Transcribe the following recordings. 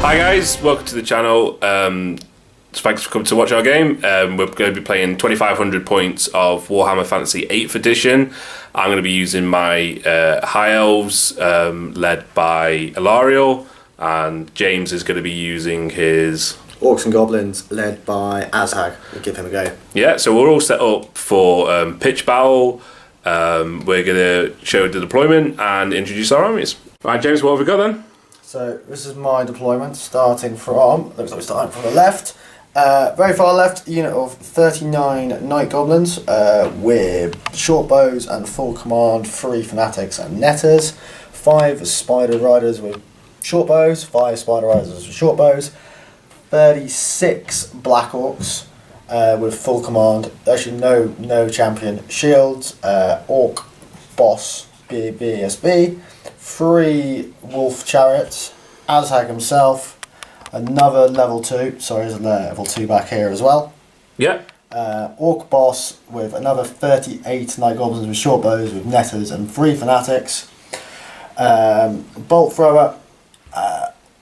Hi guys, welcome to the channel. Thanks for coming to watch our game. We're going to be playing 2500 points of Warhammer Fantasy 8th edition. I'm going to be using my High Elves, led by Ilariel, and James is going to be using his Orcs and Goblins, led by Azhag. We'll give him a go. Yeah, so we're all set up for pitch battle. We're going to show the deployment and introduce our armies. Right, James, what have we got then? So this is my deployment, starting from, looks like we're starting from the left. Very far left, unit of 39 Night Goblins with short bows and full command, 3 Fanatics and Netters, 5 Spider Riders with short bows, 5 Spider Riders with short bows, 36 Black Orcs with full command, actually no champion, shields, Orc Boss BSB, 3 Wolf Chariots, Azhag himself, another level 2, sorry there's a level 2 back here as well. Yeah. Orc Boss with another 38 Night Goblins with short bows with Netters and 3 Fanatics. Bolt Thrower,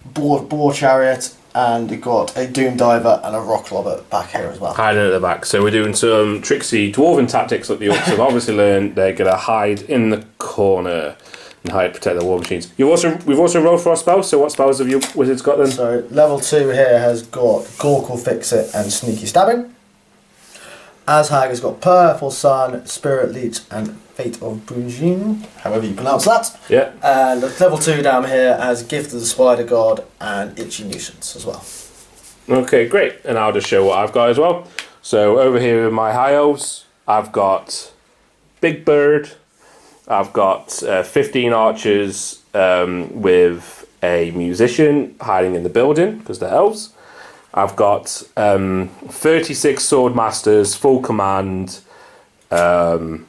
Boar Chariot, and you've got a Doom Diver and a Rock Lobber back here as well. Hiding at the back. So we're doing some tricksy dwarven tactics that the orcs have obviously learned. They're going to hide in the corner and hide, protect their war machines. We've also rolled for our spells, so what spells have your wizards got then? So level 2 here has got Gorkle Fix It and Sneaky Stabbing. Azhag has got Purple Sun, Spirit Leech and Fate of Brujin, however you pronounce that. Yeah. And level 2 down here has Gift of the Spider God and Itchy Nuisance as well. Okay, great. And I'll just show what I've got as well. So over here in my High Elves, I've got Big Bird. I've got 15 archers with a musician hiding in the building because they're elves. I've got 36 sword masters, full command. You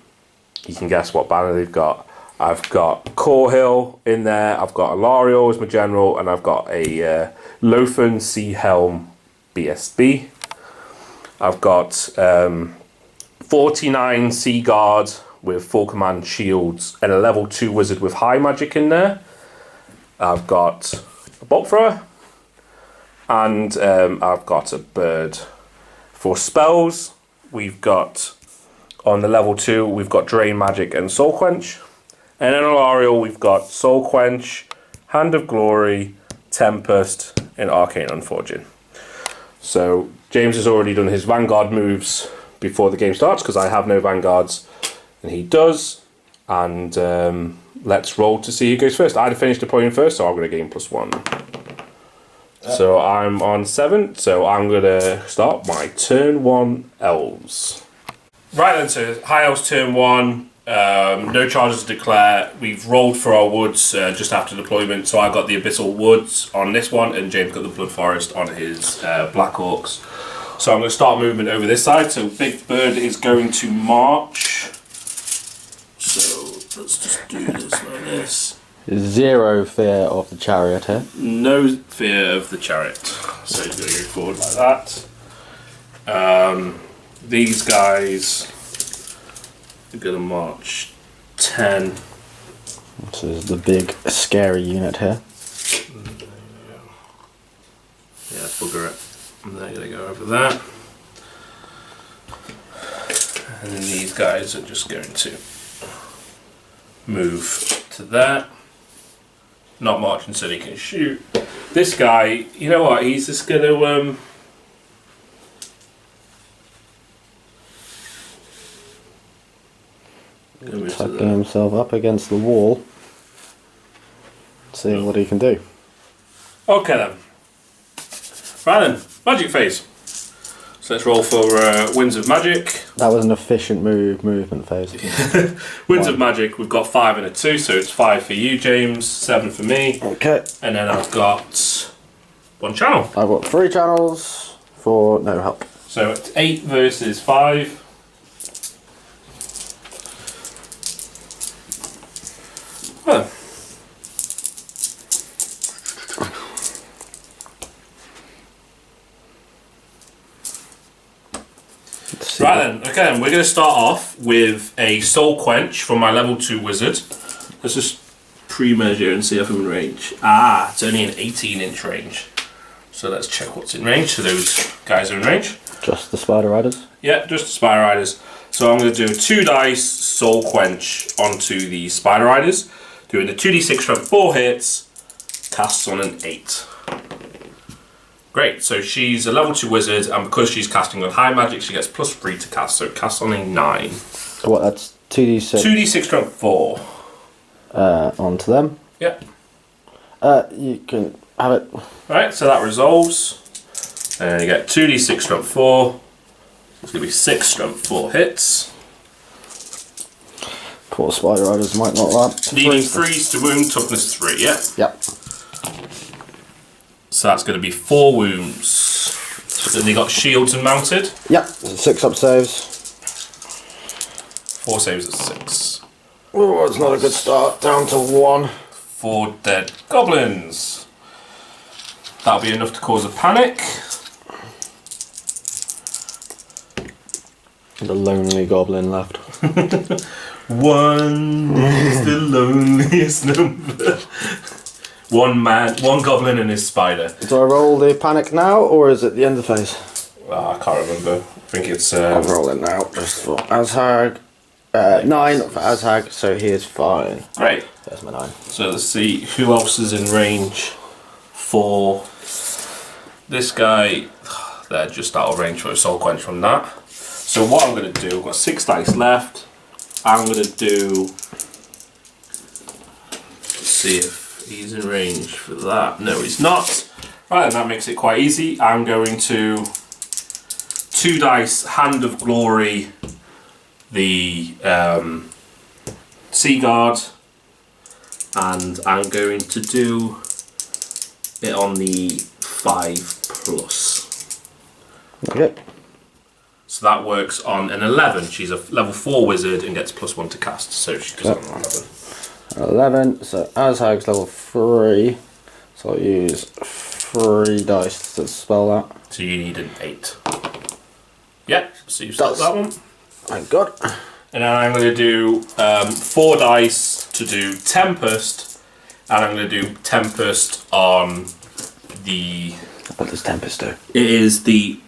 can guess what banner they've got. I've got Corhill in there. I've got Ilariel as my general, and I've got a Lothan Sea Helm BSB. I've got 49 Sea Guard with full command shields and a level 2 wizard with high magic in there. I've got a bolt thrower and I've got a bird. For spells, we've got on the level 2 we've got Drain Magic and Soul Quench, and in Ilariel we've got Soul Quench, Hand of Glory, Tempest and Arcane Unforging. So James has already done his Vanguard moves before the game starts because I have no Vanguards. And he does, and let's roll to see who goes first. I'd finished deploying first, so I'm going to gain +1. So I'm on 7, so I'm going to start my turn 1 Elves. Right then, so High Elves turn 1, no charges to declare. We've rolled for our woods just after deployment, so I got the Abyssal Woods on this one, and James got the Blood Forest on his Black Orcs. So I'm going to start movement over this side, so Big Bird is going to march. So let's just do this like this. Zero fear of the chariot here. No fear of the chariot. So he's going to go forward like that. These guys are going to march 10. This is the big scary unit here. Yeah, bugger it. And they're going to go over that. And then these guys are just going to move to that. Not marching so he can shoot. This guy, you know what, he's just going to tucking himself up against the wall, seeing what he can do. Okay then. Right then, magic phase. So let's roll for Winds of Magic. That was an efficient movement phase. Winds of Magic, we've got 5 and a 2, so it's 5 for you, James, 7 for me. Okay. And then I've got 1 channel. I've got 3 channels for no help. So it's 8 versus 5. Well, right then, okay then, we're going to start off with a Soul Quench from my level 2 wizard. Let's just pre-measure and see if I'm in range. Ah, it's only an 18-inch range. So let's check what's in range. So those guys are in range. Just the Spider Riders? Yeah, just the Spider Riders. So I'm going to do a 2 dice Soul Quench onto the Spider Riders. Doing the 2d6 from 4 hits, casts on an 8. Great, so she's a level 2 wizard, and because she's casting on high magic, she gets +3 to cast, so it casts on a 9. So what, that's 2d6? 2d6 from 4. Onto them. Yeah. You can have it. Alright, so that resolves. And you get 2d6 strength 4. It's going to be 6 strength 4 hits. Poor Spider Riders might not that. Needing 3s to wound, toughness 3, yeah? Yep. So that's going to be 4 wounds. So they got shields and mounted. Yep, 6 up saves. 4 saves at 6. Oh, it's not a good start. Down to 1. 4 dead goblins. That'll be enough to cause a panic. The lonely goblin left. 1 is the loneliest number. One goblin and his spider. Do I roll the panic now, or is it the end of phase? I can't remember. I think it's. I'm rolling now, just for Azhag. 9 for Azhag, so he is fine. Great. There's my 9. So let's see who else is in range for this guy. They're just out of range for a soul quench from that. So what I'm going to do, I've got 6 dice left. I'm going to do. Let's see if he's in range for that. No, he's not. Right, and that makes it quite easy. I'm going to 2 dice Hand of Glory the Sea Guard, and I'm going to do it on the 5+. Okay. So that works on an 11. She's a level 4 wizard and gets +1 to cast, so she does it on 11. 11, so Azhag's level 3, so I'll use 3 dice to spell that. So you need an 8. Yeah, so you've got that one. Thank God. And then I'm going to do 4 dice to do Tempest, and I'm going to do Tempest on the. What does Tempest do? It is the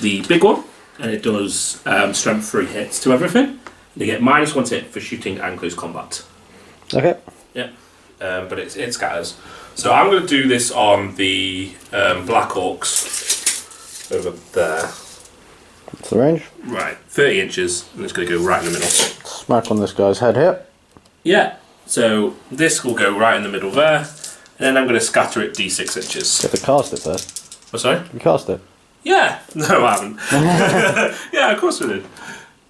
big one, and it does strength 3 hits to everything. They get -1 to hit for shooting and close combat. Okay. Yeah, but it scatters. So I'm going to do this on the Black Orcs over there. What's the range? Right, 30 inches, and it's going to go right in the middle. Smack on this guy's head here. Yeah, so this will go right in the middle there, and then I'm going to scatter it d6 inches. You have to cast it first. Oh, sorry? You cast it. Yeah, no, I haven't. Yeah, of course we did.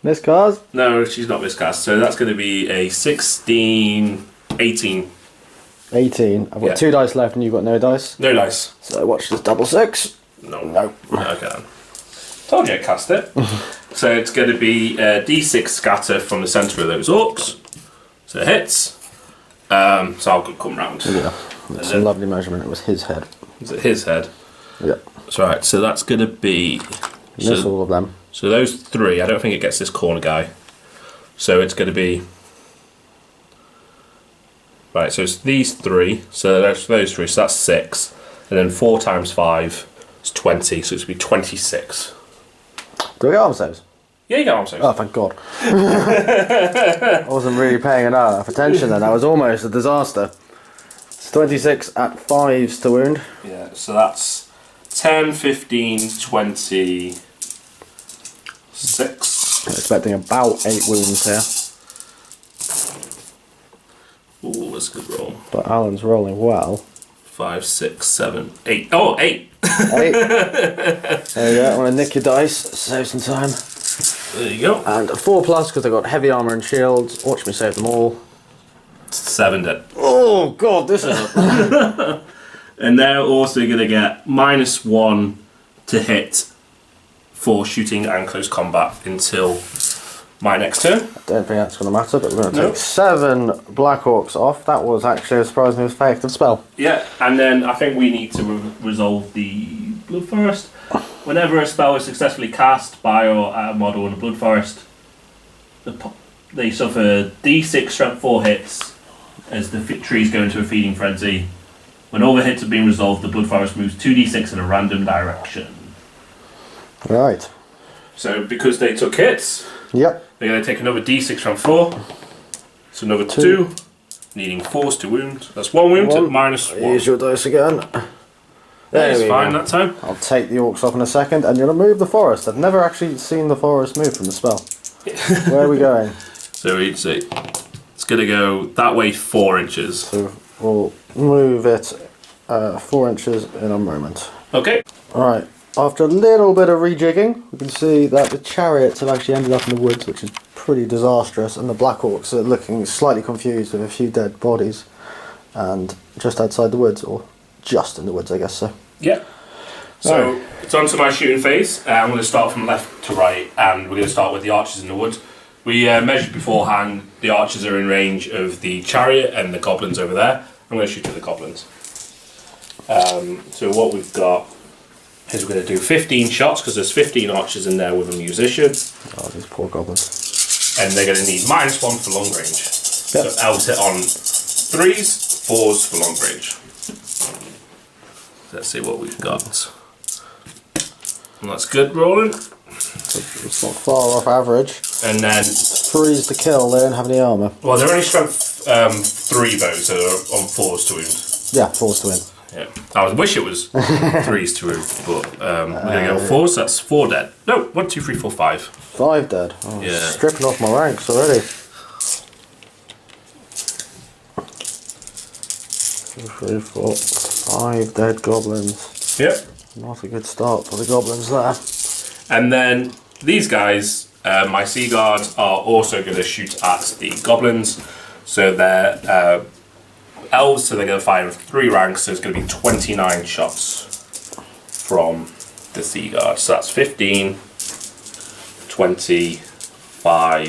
Miscast? No, she's not miscast, so that's going to be a 16, 18. 18. I've got Yeah. 2 dice left and you've got no dice. No dice. So watch this double 6. No. No. Okay. Told you I'd cast it. So it's going to be a d6 scatter from the centre of those orcs. So it hits. So I'll come round. Yeah. That's a lovely measurement. It was his head. Is it his head? Yeah. That's right. So that's going to be. Miss all of them. So those 3. I don't think it gets this corner guy. So it's going to be. Right. So it's these 3. So that's those 3. So that's 6. And then 4 times 5 is 20. So it's going to be 26. Do I get arm saves? Yeah, you get arm saves. Oh, thank God. I wasn't really paying enough attention then. That was almost a disaster. It's 26 at 5s to wound. Yeah, so that's 10, 15, 26. I'm expecting about 8 wounds here. Ooh, that's a good roll. But Alan's rolling well. 5, 6, 7, 8. Oh, 8! 8. There you go. I want to nick your dice. Save some time. There you go. And a 4+ because I've got heavy armour and shields. Watch me save them all. 7 dead. Oh God, this is And they're also going to get -1 to hit for shooting and close combat until my next turn. I don't think that's going to matter, but we're going to No. take 7 Black Orcs off. That was actually a surprisingly effective spell. Yeah, and then I think we need to resolve the Blood Forest. Whenever a spell is successfully cast by or at a model in a Blood Forest, they suffer d6 strength 4 hits as the trees go into a feeding frenzy, When all the hits have been resolved, the Blood Forest moves 2d6 in a random direction. Right. So because they took hits, Yep. they're going to take another d6 from 4. So another 2. Needing force to wound. That's 1 wound at -1. Use your dice again. It's fine that time. I'll take the orcs off in a second, and you're going to move the forest. I've never actually seen the forest move from the spell. Where are we going? So we'd say it's going to go that way 4 inches. So we'll move it 4 inches in a moment. Okay. Alright, after a little bit of rejigging, we can see that the chariots have actually ended up in the woods, which is pretty disastrous, and the Black Orcs are looking slightly confused with a few dead bodies, and just outside the woods, or just in the woods, I guess so. Yeah. So it's on to my shooting phase. I'm going to start from left to right, and we're going to start with the archers in the wood. We measured beforehand, the archers are in range of the chariot and the goblins over there. I'm going to shoot at the goblins. So what we've got is we're going to do 15 shots, because there's 15 archers in there with a musician. Oh, these poor goblins. And they're going to need -1 for long range. Yep. So Elves hit on 3s, 4s for long range. Let's see what we've got. And that's good rolling. It's not far off average. And then 3's to kill, they don't have any armour. well, they're only strength 3 bows, so they're on 4s to wound. Yeah, 4's to win. Yeah, I wish it was 3s to wound, but we're gonna go 4s. So that's 4 dead. No, 1, 2, 3, 4, 5. 5 dead. Oh, Yeah. Stripping off my ranks already. 2, 3, 4, 5 dead goblins. Yep. Not a good start for the goblins there. And then these guys, my Sea Guards, are also going to shoot at the goblins. So they're elves, so they're going to fire in 3 ranks, so it's going to be 29 shots from the Sea Guards. So that's 15, 20, 5,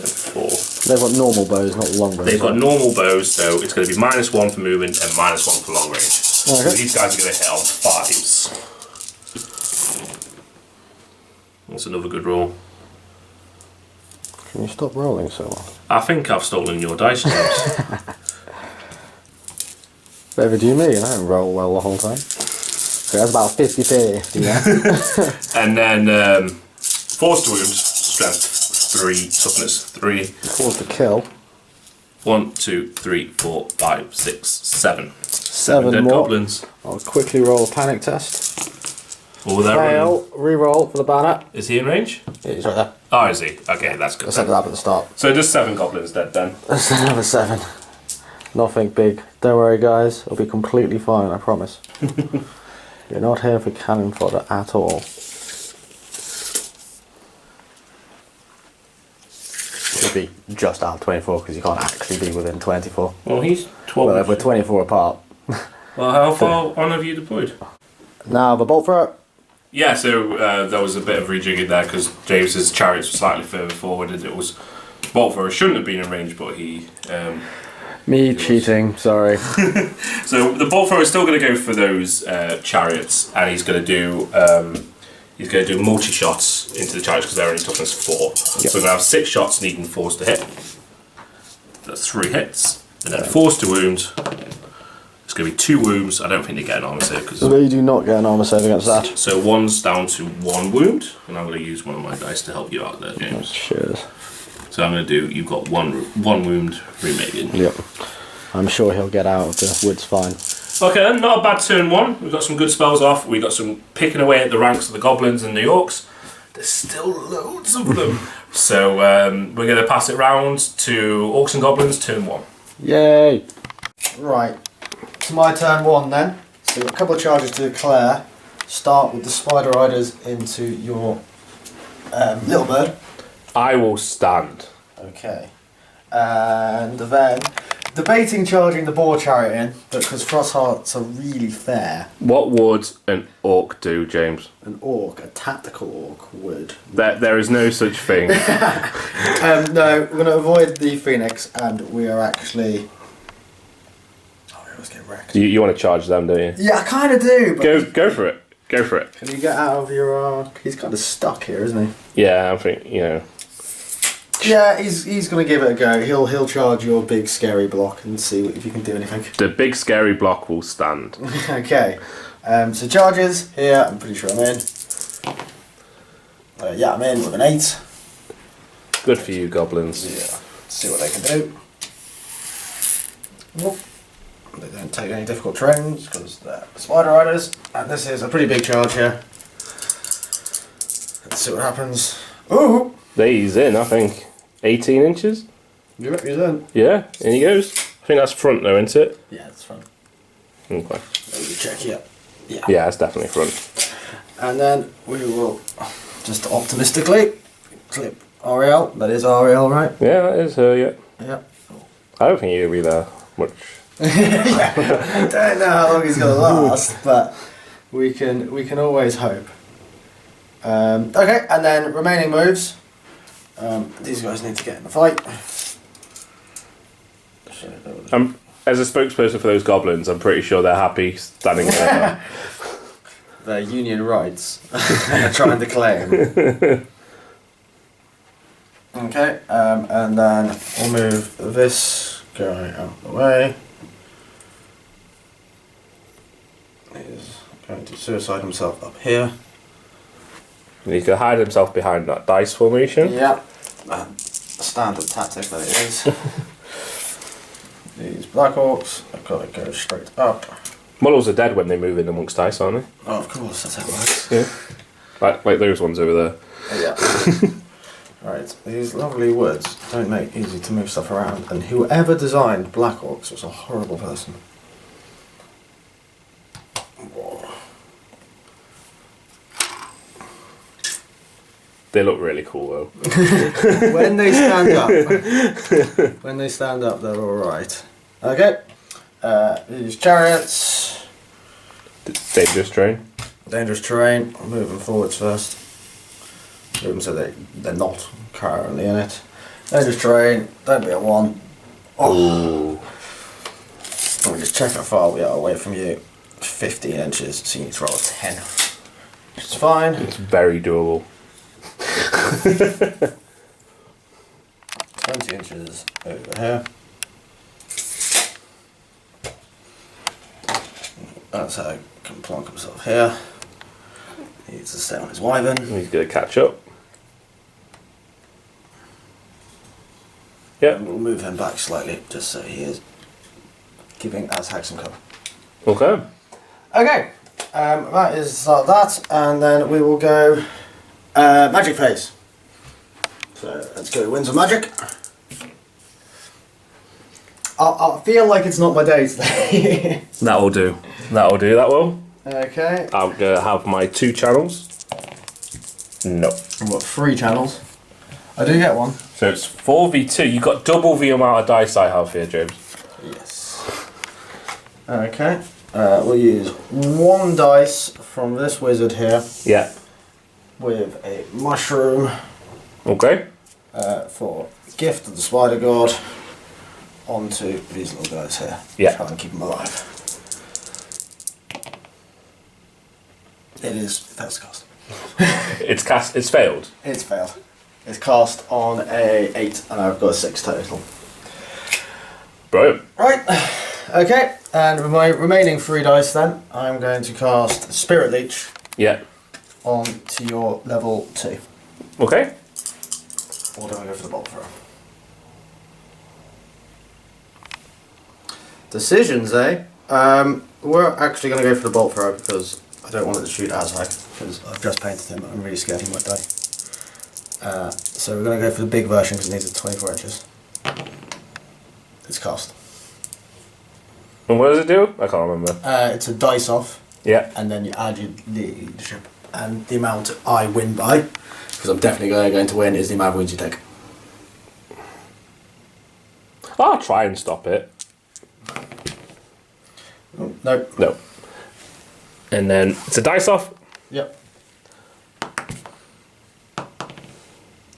and 4. They've got normal bows, not long bows. They've got normal bows, so it's going to be -1 for movement and -1 for long range. So these guys are going to hit on 5s. That's another good roll. Can you stop rolling so well? I think I've stolen your dice, James. Whatever do you mean? I don't roll well the whole time. So that's about 50-50, yeah? And then force to wound, strength 3, toughness 3. 4's to kill. 1, 2, 3, 4, 5, 6, 7. 7 dead more. goblins. I'll quickly roll a panic test. Oh, they're Fail, re-roll for the banner. Is he in range? Yeah, he's right there. Oh, is he? Okay, that's good. I set then. it up at the start. So just 7 goblins dead then. That's another 7. Nothing big. Don't worry, guys. It'll be completely fine, I promise. You're not here for cannon fodder at all. It'll be just out 24 because you can't actually be within 24. Well, he's 12. Well, if we're 24 apart. Well, how far on have you deployed? Now the bolt thrower. Yeah, so there was a bit of rejigging there because James's chariots were slightly further forward and it was bolt thrower shouldn't have been in range, but he Me cheating, sorry. so the bolt thrower is still going to go for those chariots, and he's going to do multi shots into the chariots because they're only toughness 4. Yep. So we're going to have 6 shots needing force to hit. That's 3 hits, and then force to wound. It's going to be 2 wounds. I don't think they get an armor save because. So you do not get an armor save against that. So 1's down to 1 wound, and I'm going to use one of my dice to help you out there, James. Cheers. So I'm going to do. You've got one wound remaining. Yep. I'm sure he'll get out of the woods fine. Okay, then, not a bad turn 1. We've got some good spells off. We've got some picking away at the ranks of the goblins and the orcs. There's still loads of them. So we're going to pass it round to Orcs and Goblins, turn 1. Yay! Right, it's my turn 1 then. So we've got a couple of charges to declare. Start with the Spider Riders into your Little Bird. I will stand. Okay. And then debating charging the Boar Chariot in, but because Frost Hearts are really fair, What would an orc do, James? an orc, a tactical orc, would. There is no such thing. No, we're going to avoid the Phoenix, and we are actually. Oh, we always get wrecked. you want to charge them, don't you? Yeah, I kind of do, but. Go for it. Go for it. Can you get out of your. He's kind of stuck here, isn't he? Yeah, I think, Yeah, he's gonna give it a go. He'll charge your big scary block and see if you can do anything. The big scary block will stand. Okay. So charges here. I'm pretty sure I'm in. Yeah, I'm in with an 8. Good for you, goblins. Yeah. Let's see what they can do. Nope. They don't take any difficult terrains because they're spider riders, and this is a pretty big charge here. Let's see what happens. Ooh! He's in, I think. 18 inches? Yep, he's in. Yeah, in he goes. I think that's front though, isn't it? Yeah, that's fun. Okay. Let me check here. Yeah. Yeah, it's definitely front. And then we will just optimistically clip Ariel. That is Ariel, right? Yeah, that is her, yeah. Yeah. I don't think he'll be there much. I don't know how long he's gonna last, but we can always hope. Okay, and then remaining moves. These guys need to get in the fight. As a spokesperson for those goblins, I'm pretty sure they're happy standing there. Their union rights they're trying to claim. Okay, and then we'll move this guy out of the way. He's going to suicide himself up here. He can hide himself behind that dice formation. Yeah, standard tactic that it is. These Black Orcs have got to go straight up. Models are dead when they move in amongst dice, aren't they? Oh, of course, that's how it works. Yeah. Like those ones over there. Yeah. Right, these lovely woods don't make easy to move stuff around, and whoever designed Black Orcs was a horrible person. They look really cool though. When they stand up, they're all right. Okay. These chariots. Dangerous terrain. Dangerous terrain. I'll move them forwards first. Move them so they're not currently in it. Dangerous terrain. Don't be a 1. Oh. Let me just check how far we are away from you. 15 inches. So you need to roll a 10. Which is fine. It's very doable. 20 inches over here. That's how he can plonk himself here. He needs to stay on his wyvern. He's going to catch up. Yeah. And we'll move him back slightly just so he is giving Azhag some cover. Okay. Okay, that is that, and then we will go magic phase. So let's go Winds of Magic. I feel like it's not my day today. That'll do. That'll do, that will. Okay. I'm going to have my 2 channels. No. I've got 3 channels. I do get one. So it's 4v2. You've got double the amount of dice I have here, James. Yes. Okay. We'll use 1 dice from this wizard here. Yeah. With a mushroom. Okay. For gift of the spider god onto these little guys here. Yeah. Try and keep them alive. It is failed to cast. It's failed. It's failed. It's cast on a 8 and I've got a 6 total. Brilliant. Right. Okay. And with my remaining 3 dice then, I'm going to cast Spirit Leech Yeah. onto your level 2. Okay. Or do I go for the bolt throw? Decisions, eh? We're actually going to go for the bolt throw because I don't want it to shoot Azhag because I've just painted him. I'm really scared he might die. So we're going to go for the big version because it needs 24 inches. It's cast. And what does it do? I can't remember. It's a dice off, Yeah. and then you add your leadership and the amount I win by. Because I'm definitely going to win is the amount of wins you take. I'll try and stop it. Oh, no. No. And then it's a dice off. Yep.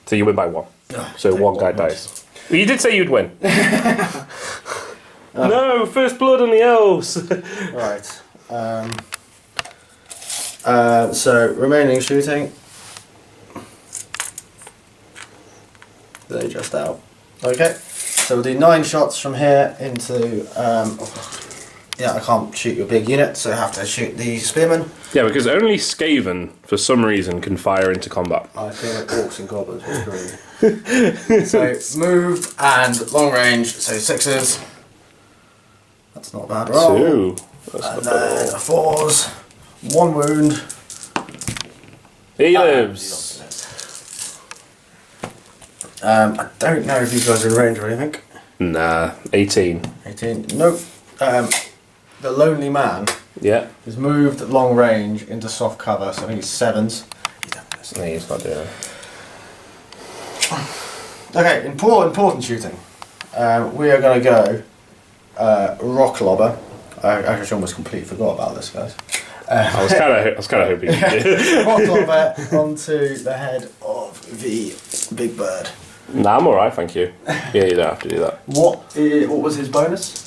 So you win by 1. So Take 1 guy points. dies. Well, you did say you'd win. No, first blood on the elves. Right. So remaining shooting. They're just out. Okay, so we'll do 9 shots from here into. Yeah, I can't shoot your big unit, so I have to shoot the spearmen. Yeah, because only Skaven, for some reason, can fire into combat. I feel like Orcs and Goblins will screw. So moved and long range, so 6s. That's not a bad roll. 2. That's And not bad then roll. 4s, 1 wound. He lives. I don't know if these guys are in range or anything. Nah, 18. 18. Nope. The lonely man Yeah. is moved long range into soft cover, so I think he's 7s. No, he's not doing it. Okay, important shooting. We are going to go rock lobber. I actually almost completely forgot about this, guys. I was kind of hoping you did. Rock lobber onto the head of the big bird. Nah, I'm alright, thank you. Yeah, you don't have to do that. What was his bonus?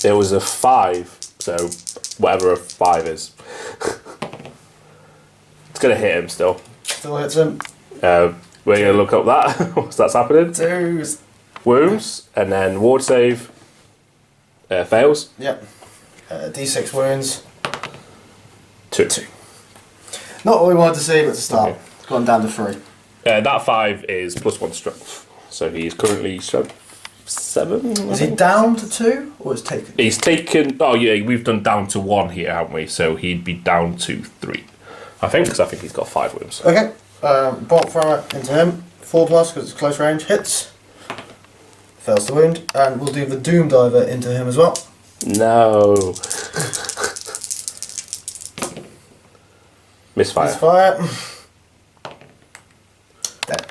It was a 5, so whatever a 5 is. It's going to hit him still. Still hits him. We're going to look up that, what's that's happening. 2s. Wounds, and then ward save fails. Yep. D6 wounds. 2. Not what we wanted to see, but to start. Okay. It's gone down to 3. That 5 is +1 strength. So he's currently strength 7. Is he down to 2 or is taken? He's taken. Oh yeah, we've done down to 1 here, haven't we? So he'd be down to 3, I think, because I think he's got 5 wounds. Okay. Bolt thrower into him. 4+ because it's close range. Hits. Fails to wound. And we'll do the Doom Diver into him as well. No. Misfire. Misfire. Dead.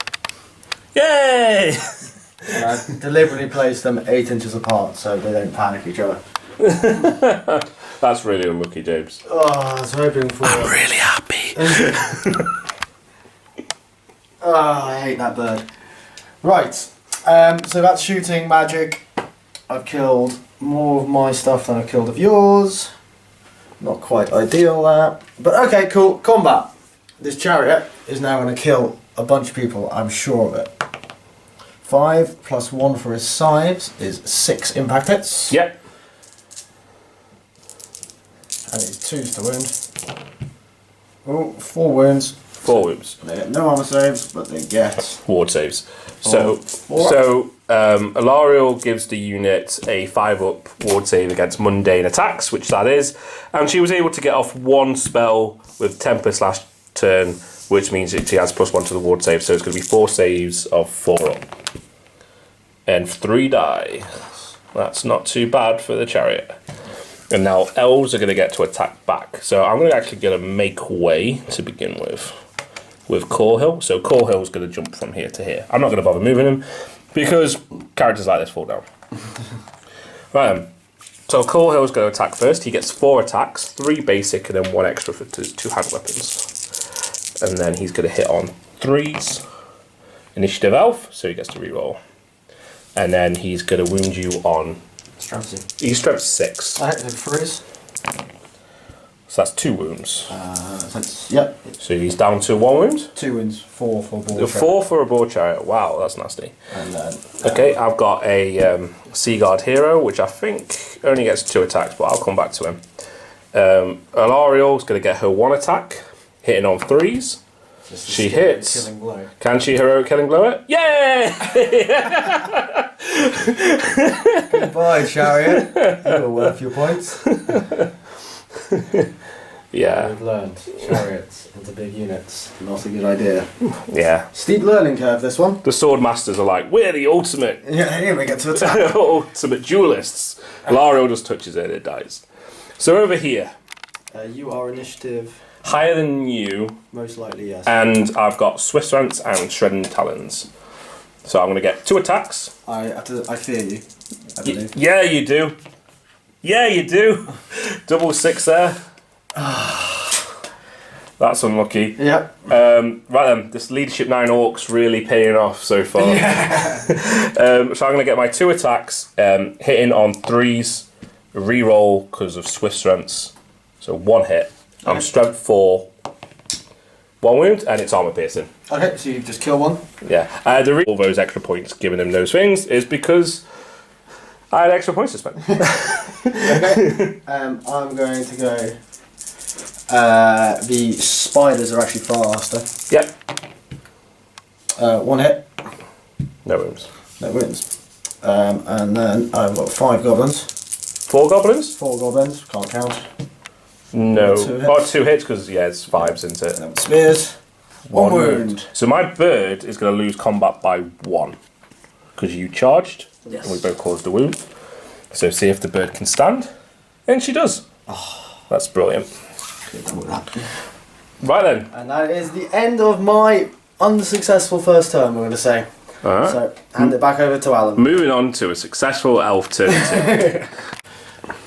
Yay! And I deliberately placed them 8 inches apart so they don't panic each other. That's really unlucky, James. Oh, I was hoping for. I'm really happy. Oh, I hate that bird. Right, so that's shooting magic. I've killed more of my stuff than I've killed of yours. Not quite ideal that. But okay, cool. Combat. This chariot is now going to kill a bunch of people, I'm sure of it. 5 + 1 for his scythes is 6 impact hits. Yep. And it's 2s to wound. Oh, 4 wounds. 4 wounds. They get no armor saves, but they get. Ward saves. So, Alright. Alariel gives the unit a 5-up ward save against mundane attacks, which that is, and she was able to get off 1 spell with Tempest last turn, which means that she has +1 to the ward save, so it's going to be 4 saves of 4 up. And 3 die. That's not too bad for the chariot. And now elves are going to get to attack back. So I'm going to actually get a make way to begin with Corehill. So Corehill's going to jump from here to here. I'm not going to bother moving him because characters like this fall down. Right then. So Corehill's going to attack first. He gets 4 attacks, 3 basic and then 1 extra for his 2 hand weapons. And then he's going to hit on 3s. Initiative elf, so he gets to reroll. And then he's going to wound you on... Strength. He's strength 6. I hit 3s. So that's 2 wounds. Yep. So he's down to 1 wound. 2 wounds, 4 for ball. 4 for a boar chariot. Wow, that's nasty. And then. Okay, I've got a Seaguard hero, which I think only gets 2 attacks, but I'll come back to him. Alariel's going to get her 1 attack, hitting on 3s. She hits. Killing blow. Can she heroic killing blow it? Yay! Goodbye, chariot. You were worth your points. Yeah. We've learned chariots into big units. Not a good idea. Yeah. Steep learning curve, this one. The sword masters are like, we're the ultimate Yeah, here we get to attack. ultimate duelists. Alariel just touches it and it dies. So over here, You are initiative. higher than you, Most likely, yes. and I've got Swift Strengths and Shredding Talons. So I'm going to get 2 attacks. I fear you. I believe. Yeah, you do. Yeah, you do. Double 6 there. That's unlucky. Yep. Right then, this Leadership 9 Orcs really paying off so far. So I'm going to get my 2 attacks, hitting on 3s, reroll because of Swift Strengths. So 1 hit. I'm strength 4. 1 wound, and it's armor piercing. Okay, so you just kill one. Yeah. The reason all those extra points giving him those things is because I had extra points to spend. Okay. I'm going to go. The spiders are actually faster. Yep. 1 hit. No wounds. No wins. And then I've got 5 goblins. 4 goblins? 4 goblins. Can't count. No. 2 hits. Oh, 2 hits because it's 5s, isn't it? And then spears. 1 wound. So my bird is going to lose combat by 1 because you charged. Yes. And we both caused a wound. So see if the bird can stand, and she does. Oh. That's brilliant. Right then. And that is the end of my unsuccessful first turn, we're going to say. Alright. So, hand it back over to Alan. Moving on to a successful elf turn 2.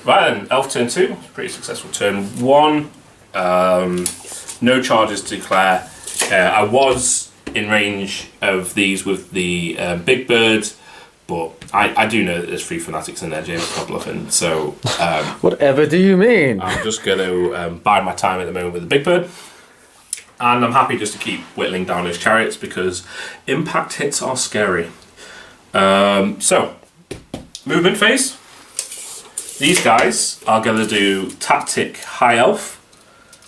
Right then, elf turn 2, pretty successful turn 1. No charges to declare. I was in range of these with the big bird, but I do know that there's 3 fanatics in there, James, not bluffing. So Whatever do you mean? I'm just going to bide my time at the moment with the big bird. And I'm happy just to keep whittling down those chariots because impact hits are scary. So, movement phase. These guys are going to do Tactic High Elf,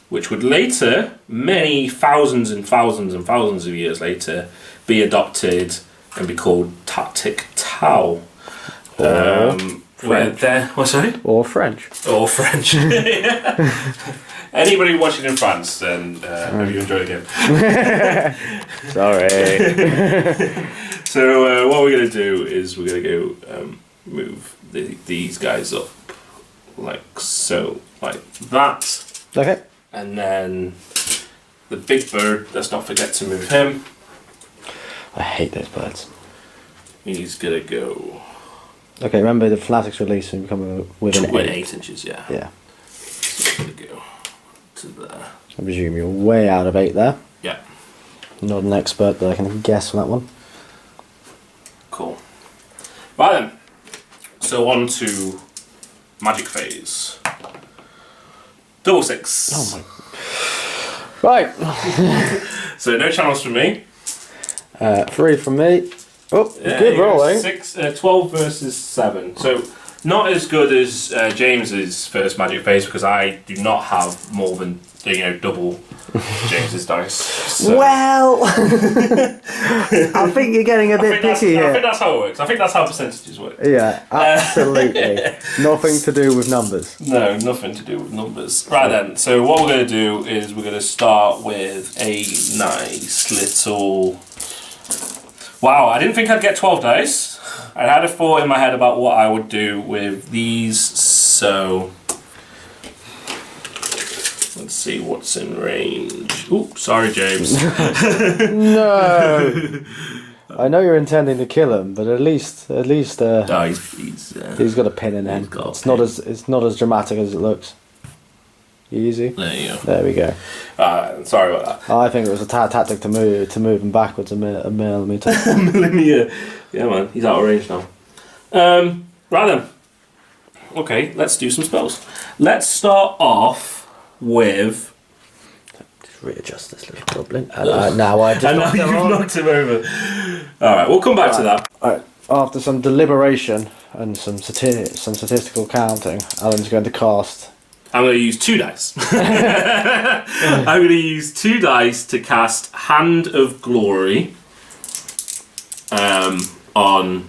which would later, many thousands and thousands and thousands of years later, be adopted and be called Tactic Tau. Where they're, what, sorry? Or French. Or French. Anybody watching in France, then hope you enjoy the game. Sorry. So what we're going to do is we're going to go move these guys up like so, like that. Okay. And then the big bird, let's not forget to move him. I hate those birds. He's going to go... Okay, remember the fanatics release and become within 8 inches, yeah. Yeah. So we're going to go to there. I presume you're way out of 8 there. Yeah. Not an expert, but I can guess on that one. Cool. Right then. So on to magic phase. Double 6. Oh my. Right. So no channels from me. 3 from me. Oh, Yeah, good rolling. 12 versus 7. So not as good as James's first magic phase because I do not have more than double James's dice. So. Well, I think you're getting a bit picky I here. think that's how it works. I think that's how percentages work. Yeah, absolutely. Nothing to do with numbers. No, nothing to do with numbers. Right then, so what we're going to do is we're going to start with a nice little... Wow, I didn't think I'd get 12 dice. I had a thought in my head about what I would do with these, so... Let's see what's in range. Oops, sorry, James. No. I know you're intending to kill him, but at least No, he's got a pin in him. It's not as dramatic as it looks. Easy. There you go. There we go. Sorry about that. I think it was a tactic to move him backwards a millimeter. Millimeter. Yeah, man, he's out of range now. Right then. Okay, let's do some spells. Let's start off with... Just readjust this little goblin. Now I just knocked him over. Alright, we'll come back to that. Alright, after some deliberation and some statistical counting, Alan's going to cast... I'm going to use 2 dice. I'm going to use 2 dice to cast Hand of Glory on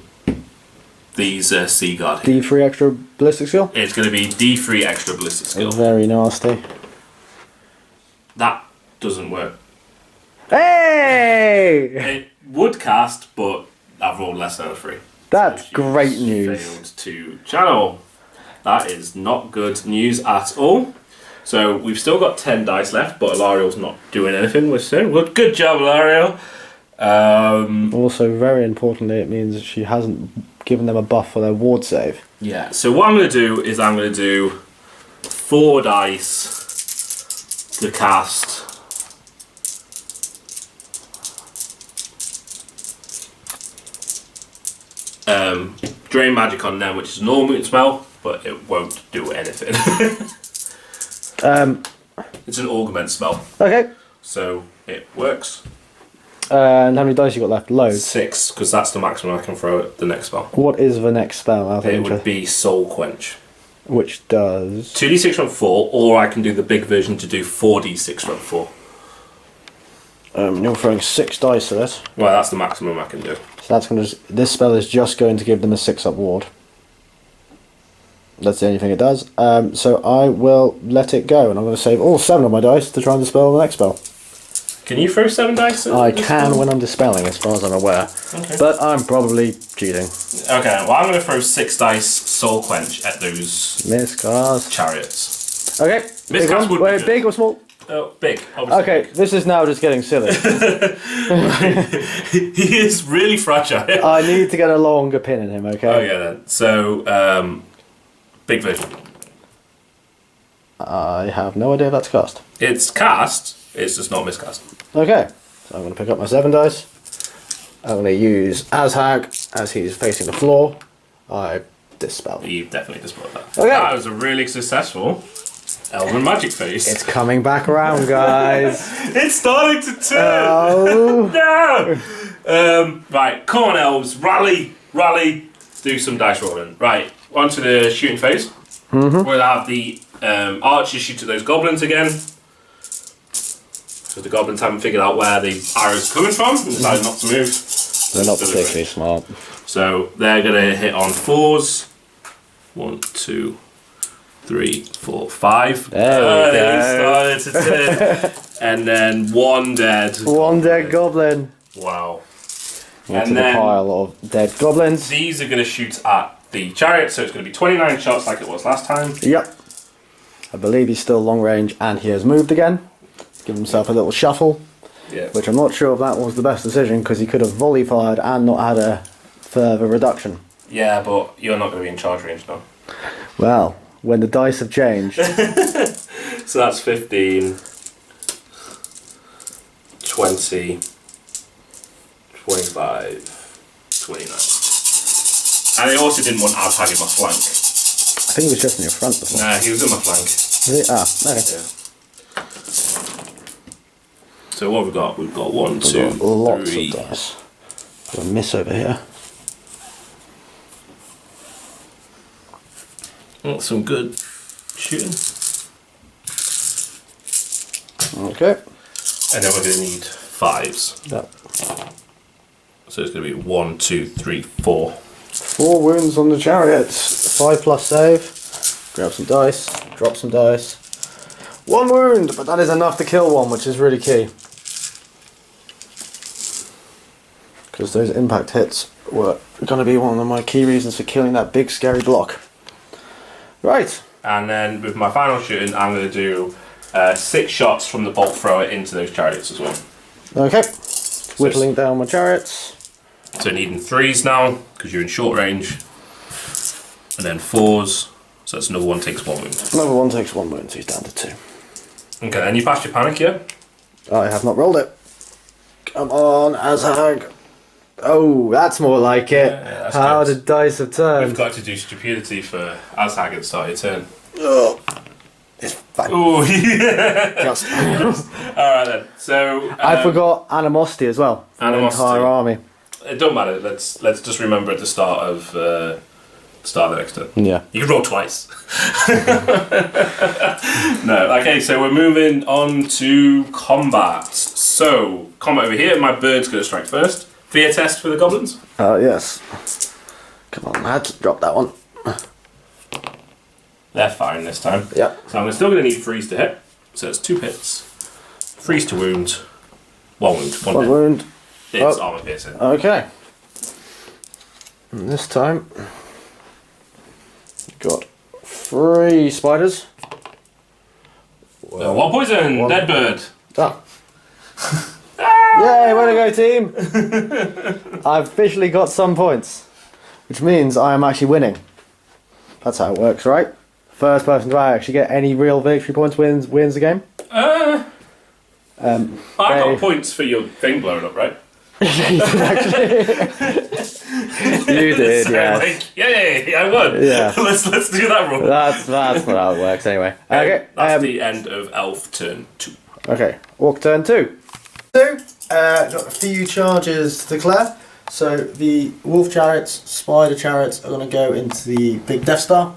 these Sea Guard here. D3 extra ballistic skill? It's going to be D3 extra ballistic skill. Very nasty. That doesn't work. Hey! It would cast, but I've rolled less than a 3. That's So great she's news. Failed to channel. That is not good news at all. So we've still got 10 dice left, but Ilariel's not doing anything. We're saying good job, Ilariel. Also, very importantly, it means that she hasn't given them a buff for their ward save. Yeah. So what I'm going to do is I'm going to do 4 dice to cast. Drain magic on them, which is a normal spell, but it won't do anything. It's an augment spell. Okay. So it works. And how many dice you got left? Loads. 6, because that's the maximum I can throw at the next spell. What is the next spell? Out of It interest? would be Soul Quench. Which does 2d6 run 4, or I can do the big version to do 4d6 run 4. you're throwing 6 dice at this. Well, that's the maximum I can do. So that's going to. This spell is just going to give them a 6-up ward. That's the only thing it does. So I will let it go, and I'm going to save all 7 of my dice to try and dispel the next spell. Can you throw 7 dice? I can when I'm dispelling, as far as I'm aware. Okay. But I'm probably cheating. Okay, well I'm going to throw 6 dice Soul Quench at those Miscast. chariots. Okay. Big, Miscast one? would be Wait, good. big or small? Oh, big, obviously. Okay, this is now just getting silly. He is really fragile. I need to get a longer pin in him, okay? Oh yeah then. So, big version. I have no idea if that's cast. It's cast, it's just not miscast. Okay, so I'm going to pick up my 7 dice. I'm going to use Azhag as he's facing the floor. I dispel. You definitely dispelled that. Okay. That was a really successful Elven Magic Phase. It's coming back around, guys. It's starting to turn! Oh. No! Right, come on elves, rally, do some dice rolling. Right, on to the shooting phase. Mm-hmm. We'll have the archers shoot at those goblins again. So the goblins haven't figured out where the arrow's coming from and decided not to move. They're not particularly smart. So they're going to hit on 4s. 1, 2, 3, 4, 5. There we They started to turn. And then 1 dead. 1 dead goblin. Wow. Into And the then pile of dead goblins. these are going to shoot at the chariot, so it's going to be 29 shots like it was last time. Yep. I believe he's still long range and he has moved again. Give himself a little shuffle, Yeah. which I'm not sure if that was the best decision because he could have volley fired and not had a further reduction. Yeah, but you're not going to be in charge range now. Well, when the dice have changed. So that's 15, 20, 25, 29. And I also didn't want Azhag in my flank. I think he was just in your front before. Nah, he was in my flank. Is he? Ah, okay. Yeah. So what have we got? We've got 1, We've 2, got lots 3. of dice. Got a miss over here. Oh, some good shooting. Okay. And then we're going to need 5s. Yep. So it's going to be 1, 2, 3, 4. 4 wounds on the chariots. 5+ save. Grab some dice. Drop some dice. 1 wound, but that is enough to kill one, which is really key. Because those impact hits were going to be one of my key reasons for killing that big scary block. Right. And then with my final shooting, I'm going to do 6 shots from the bolt thrower into those chariots as well. Okay. Whittling down my chariots. So needing 3s now, because you're in short range. And then 4s, so that's another one takes 1 wound. Another one takes 1 wound, so he's down to 2. Okay, and you passed your panic, yeah? I have not rolled it. Come on, Azhag. Oh, that's more like it. Yeah, that's How good. the dice have turned. We've got to do stupidity for Azhag at the start of your turn. Oh, it's fine. Ooh, yeah. Just- Alright then, so... I forgot animosity as well. For the Animosity. entire army. It don't matter, let's just remember at the start of the next turn. Yeah. You can roll twice. No, okay, so we're moving on to combat. So, combat over here, my bird's going to strike first. Fear test for the goblins. Yes. Come on, lads. Drop that one. They're fine this time. Yeah. So I'm still going to need 3s to hit. So it's 2 hits. 3s to wound. 1 wound. 1 One hit. wound. It's Oh. armor piercing. Okay. And this time, got 3 spiders. 1 poison. One. Dead bird. Ah. Yay, way to go, team! I've officially got some points, which means I am actually winning. That's how it works, right? First person to actually get any real victory points wins the game. I got Hey. points for your thing blowing up, right? You did actually. You did, So, yeah. like, yay, I won. Yeah. let's do that roll. That's how it works anyway. Okay. That's the end of elf turn 2. Okay, Orc turn 2. Got a few charges to declare. So the wolf chariots, spider chariots are going to go into the big Death Star.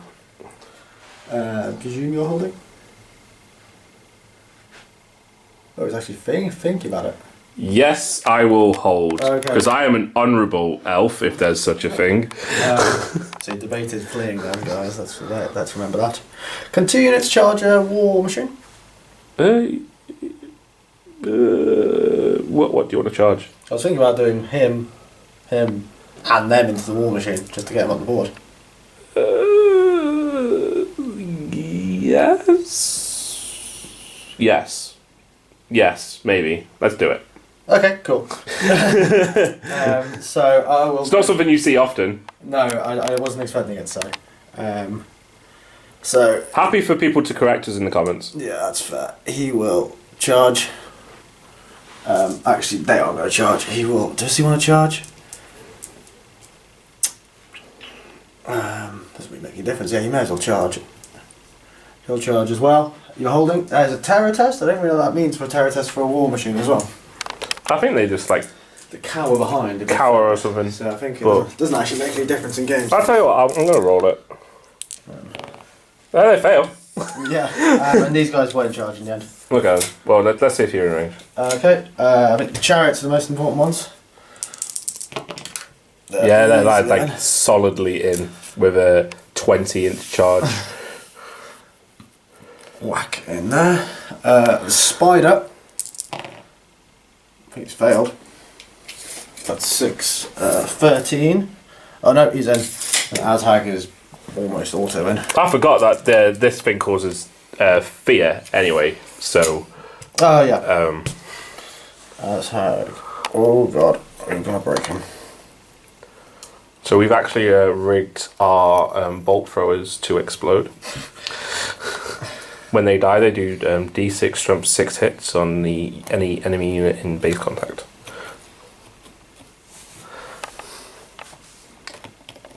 Presume you're holding? Oh, he's actually thinking about it. Yes, I will hold. Okay. Because I am an honourable elf, if there's such a thing. So you debated fleeing then, guys. Let's remember that. Can 2 units charge a war machine? What do you want to charge? I was thinking about doing him, and them into the war machine, just to get them on the board. Yes, maybe. Let's do it. Okay, cool. So I will... It's not something you see often. No, I wasn't expecting it, so... Happy for people to correct us in the comments. Yeah, that's fair. He will charge. Actually, they are going to charge. He will... Does he want to charge? Doesn't really make any difference. Yeah, he may as well charge. He'll charge as well. You're holding... There's a terror test. I don't really know what that means for a terror test for a war machine as well. I think they just like... The cower behind. Cower or something. So I think it doesn't actually make any difference in games. I'll tell you what, I'm going to roll it. They fail. Yeah, and these guys won't charge in the end. Okay, well, let's see if you're in range. Okay, I think the chariots are the most important ones. They're like solidly in with a 20-inch charge. Whack in there. The spider. I think it's failed. That's 6, 13. Oh no, he's in. And Azhag is almost auto in. I forgot that this thing causes fear anyway, so... Oh yeah. Azhag. Oh god, I'm gonna break him. So we've actually rigged our bolt throwers to explode. When they die, they do D6 trumps 6 hits on any enemy unit in base contact.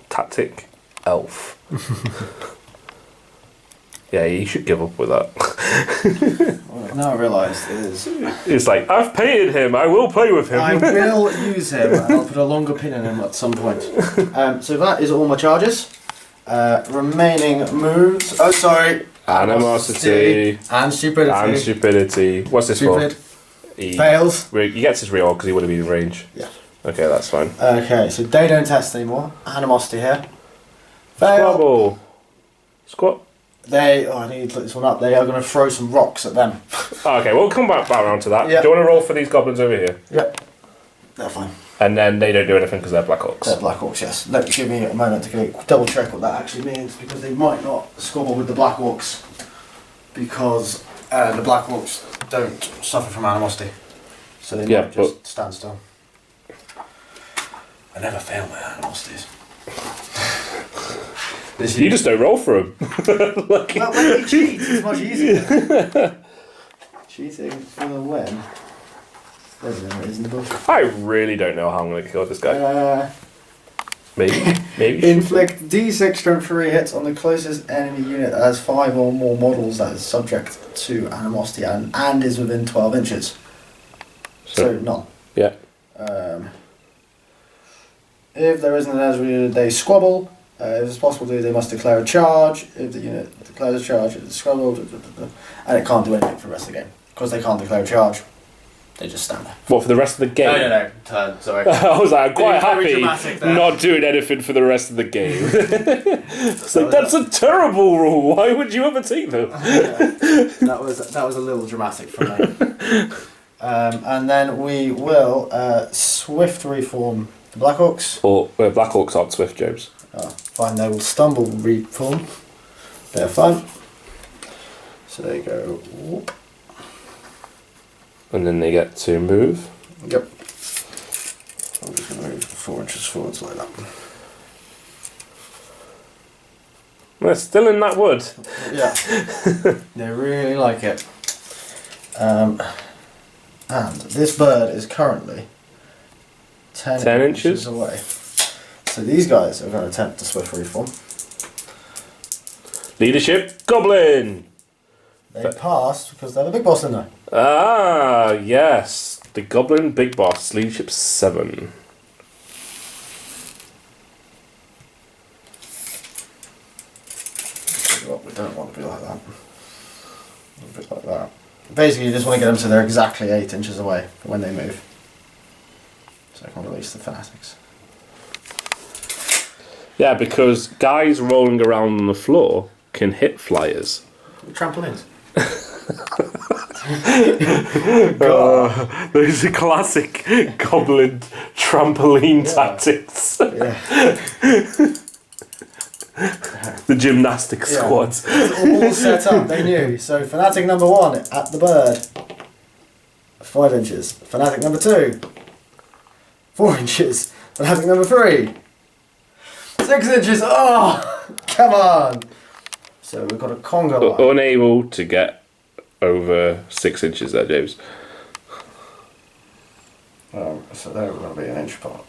Tactic elf. Yeah, you should give up with that. Well, now I realise it is. It's like, I've painted him, I will play with him. I will use him, and I'll put a longer pin in him at some point. So that is all my charges. Remaining moves. Oh, sorry. Animosity. And stupidity. And stupidity. What's this Stupid. for? He Fails. He gets his reroll because he would have been in range. Yeah. Okay, that's fine. Okay, so they don't test anymore. Animosity here. Fail. Squabble. Squat. I need to look this one up. They are going to throw some rocks at them. Okay, we'll come back around to that. Yeah. Do you want to roll for these goblins over here? Yep. They're fine. And then they don't do anything because they're Black Orcs. They're Black Orcs, yes. Give me a moment to go double check what that actually means, because they might not squabble with the Black Orcs, because the Black Orcs don't suffer from animosity. So they might just stand still. I never fail my animosities. You just don't roll for them. Well, when you cheat, it's much easier. Cheating for the win. There's no reason in the book. I really don't know how I'm going to kill this guy. Maybe. Inflict D6 strength 3 hits on the closest enemy unit that has 5 or more models that is subject to animosity and is within 12 inches. So none. Yeah. If there isn't an enemy unit, they squabble. If it's possible to, they must declare a charge. If the unit declares a charge, it's squabbled, and it can't do anything for the rest of the game. Because they can't declare a charge, they just stand there. What, for the rest of the game? No. Turn, sorry. I was like, I'm quite Very happy dramatic there. not doing anything for the rest of the game. It's like, that's a terrible rule. Why would you ever take them? That was a little dramatic for me. And then we will swift reform the Black Orcs. Or Black Orcs aren't swift, James. Oh, fine, they will stumble reform. They're fun. So they go whoop. And then they get to move. Yep. I'm just going to move 4 inches forwards like that. They're still in that wood. Yeah. They really like it. And this bird is currently 10 inches away. So these guys are going to attempt to swift reform. Leadership, Goblin! They passed because they have a big boss in there. Ah, yes. The Goblin Big Boss, leadership 7. We don't want to be like that. A bit like that. Basically, you just want to get them so they're exactly 8 inches away from when they move. So I can release the fanatics. Yeah, because guys rolling around on the floor can hit flyers. Trampolines. Those are classic goblin trampoline tactics. Yeah. The gymnastic squads. It's all set up, they knew. So fanatic number 1 at the bird, 5 inches. Fanatic number 2, 4 inches. Fanatic number 3, 6 inches. Oh, come on. So we've got a conga line. Unable to get over 6 inches there, James. So they're going to be an inch apart.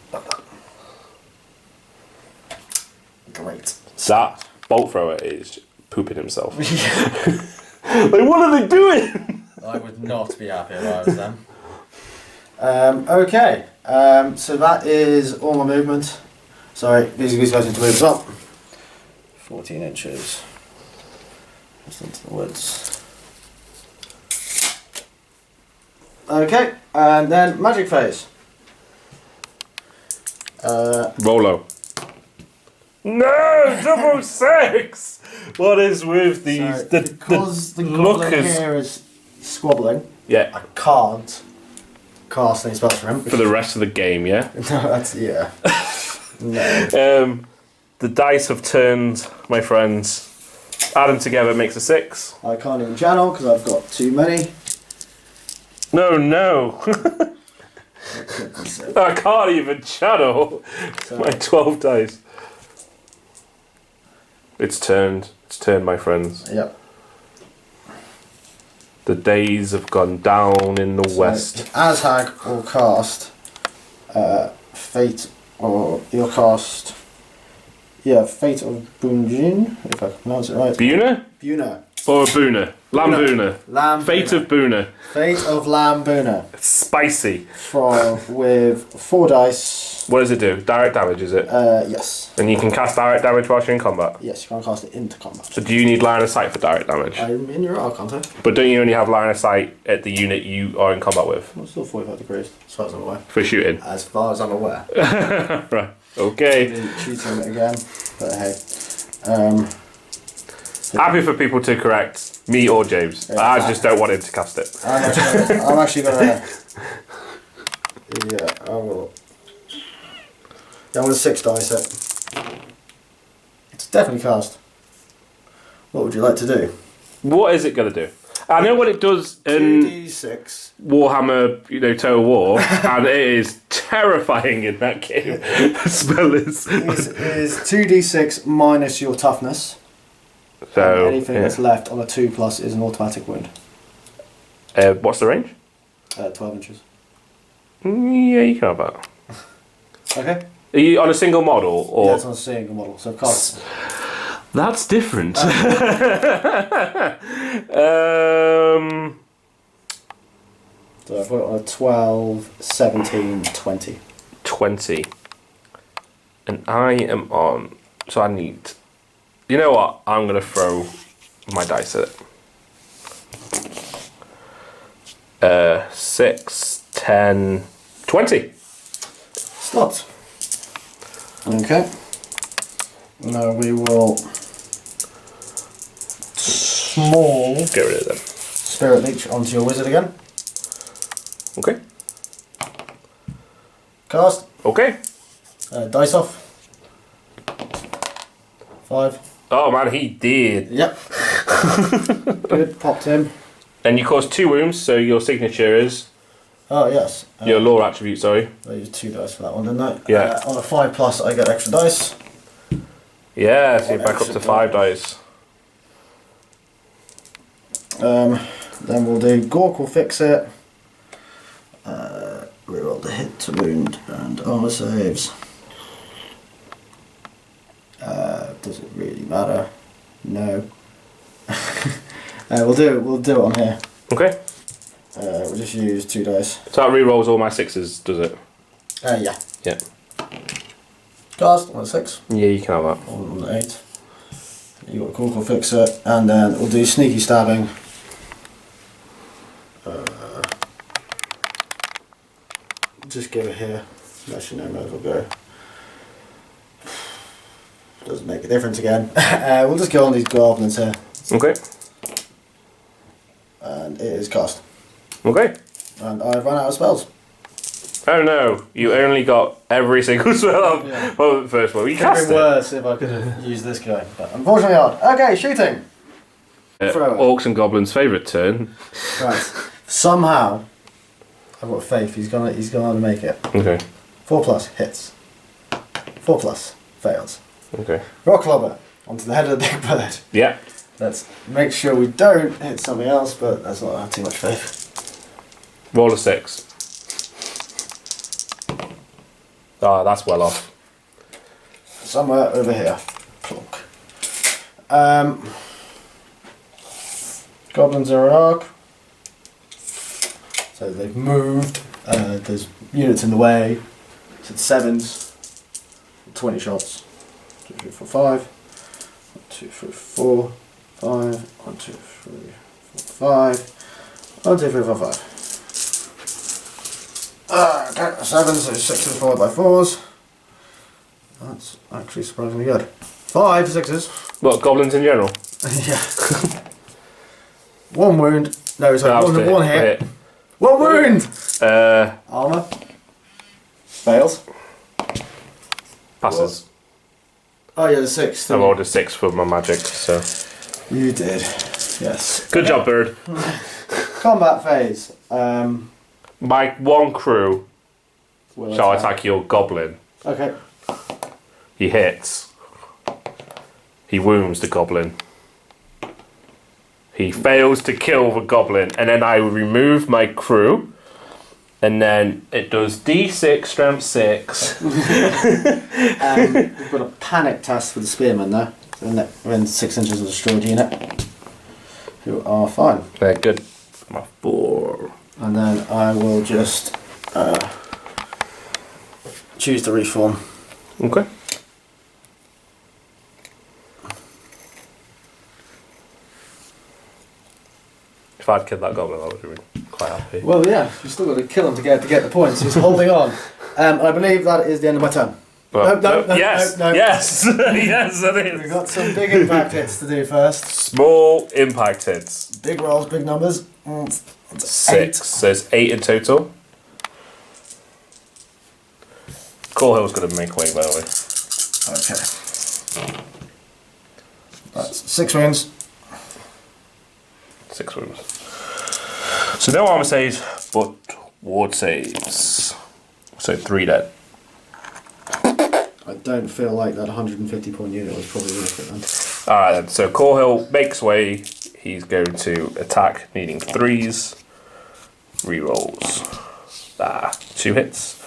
Great. That bolt thrower is pooping himself. Like, what are they doing? I would not be happy if I was them. Okay, so that is all my movement. Sorry, these guys need to move as well. 14 inches. Just into the woods. Okay, and then magic phase. Rolo. No, double 6. What is with these? So, because the goblin lookers. here is squabbling, Yeah, I can't cast any spells for him. for the rest of the game, yeah. No, that's, yeah. No. The dice have turned, my friends. Add them together makes a 6. I can't even channel because I've got too many. No. I can't even channel my 12 dice. It's turned, my friends. Yep. The days have gone down in the west. Azhag will cast Fate, or you'll cast, Fate of Bunjin, if I can pronounce it right. Buna? Buna. Or Boona? Lambuna. Lamb Fate Buna. of Boona. Fate of Lambuna. Spicy. With 4 dice. What does it do? Direct damage, is it? Yes. And you can cast direct damage whilst you're in combat. Yes, you can't cast it into combat. So do you need line of sight for direct damage? I'm in your arc, can't I? But don't you only have line of sight at the unit you are in combat with? I'm still 45 degrees, as far as I'm aware. For shooting? As far as I'm aware. Right. Okay. Cheating again, but hey. Happy for people to correct me or James. Yeah. I just don't want him to cast it. I'm actually gonna. Yeah, I will. Yeah, I'm gonna 6 dice it. It's definitely cast. What would you like to do? What is it going to do? I know what it does in 2d6. Warhammer, Total War, and it is terrifying in that game. The spell is. Is 2d6 minus your toughness. So, And anything that's left on a 2+ is an automatic wound. what's the range? 12 inches. Yeah, you can have that. Okay? Are you on a single model? Or? Yeah, it's on a single model, so cast. That's different. So I've got it on a 12, 17, 20. 20. And I am on. So I need. You know what? I'm going to throw my dice at it. 6, 10, 20. Stopped. Okay. Now we will small Get rid of them. spirit leech onto your wizard again. Okay. Cast. Okay. Dice off. 5. Oh man, he did. Yep. Good. Popped him. And you caused 2 wounds, so your signature is. Oh yes. Your lore attribute, sorry. I used 2 dice for that one, didn't I? Yeah. On a 5+, I get extra dice. Yeah, so you're back up to 5 dice. Then we'll do Gork will fix it. Reroll the hit to wound and armor saves. Does it really matter? No. We'll do it on here. Okay. We'll just use 2 dice. So that re-rolls all my 6s, does it? Yeah. Yeah. Cast on a 6. Yeah, you can have that. On an 8. You got a Corkle Fixer, and then we'll do Sneaky Stabbing. Just give it here. Actually, no, might as well go. Doesn't make a difference again. We'll just go on these goblins here. Okay. And it is cast. Okay. And I've run out of spells. Oh no, you only got every single spell up. Yeah. Well, the first one. You It could have cast been it. worse if I could have used this guy, but unfortunately not. Okay, shooting. Throw it. Orcs and Goblins' favourite turn. Right. Somehow, I've got faith. He's gonna make it. Okay. 4+ hits. 4+ fails. Okay. Rock Clobber onto the head of the big bird. Yeah. Let's make sure we don't hit something else, but that's not have too much faith. Roll a 6. Ah, that's well off. Somewhere over here. Plonk. Goblins are an arc. So they've moved. There's units in the way. So it's 7s. 20 shots. 2, 3, 4, 5. 1, 2, 3, 4, 5. 1, 2, 3, 4, 5. 1, 2, 3, 4, 5. Okay, 7, so 6s followed by 4s. That's actually surprisingly good. 5 6s. What, Goblins in general? Yeah. 1 wound. No, sorry, one hit. 1 wound! Armour. Fails. Passes. Oh yeah, the 6. I rolled a 6 for my magic, so. You did. Yes. Good job, Bird. Combat phase. My one crew Will shall attack your goblin. Okay. He hits. He wounds the goblin. He fails to kill the goblin, and then I remove my crew, and then it does D6 strength 6. We've got a panic test for the spearmen there. So within 6 inches of the destroyed unit. Who are fine. They're good. My 4. And then I will just choose to reform. Okay. If I'd killed that goblin, I would have been quite happy. Well, yeah, you've still got to kill him to get the points. He's holding on. I believe that is the end of my turn. Well, no, yes, no. yes, yes, it We've is. got some big impact hits to do first. Small impact hits. Big rolls, big numbers. 6. So it's 8 in total. Corehill's going to make way, by the way. Okay. That's 6 wounds. 6 wounds. So no armor saves, but ward saves. So 3 dead. I don't feel like that 150 point unit was probably worth it then. Alright then, so Corehill makes way. He's going to attack, needing 3s. Rerolls. 2 hits.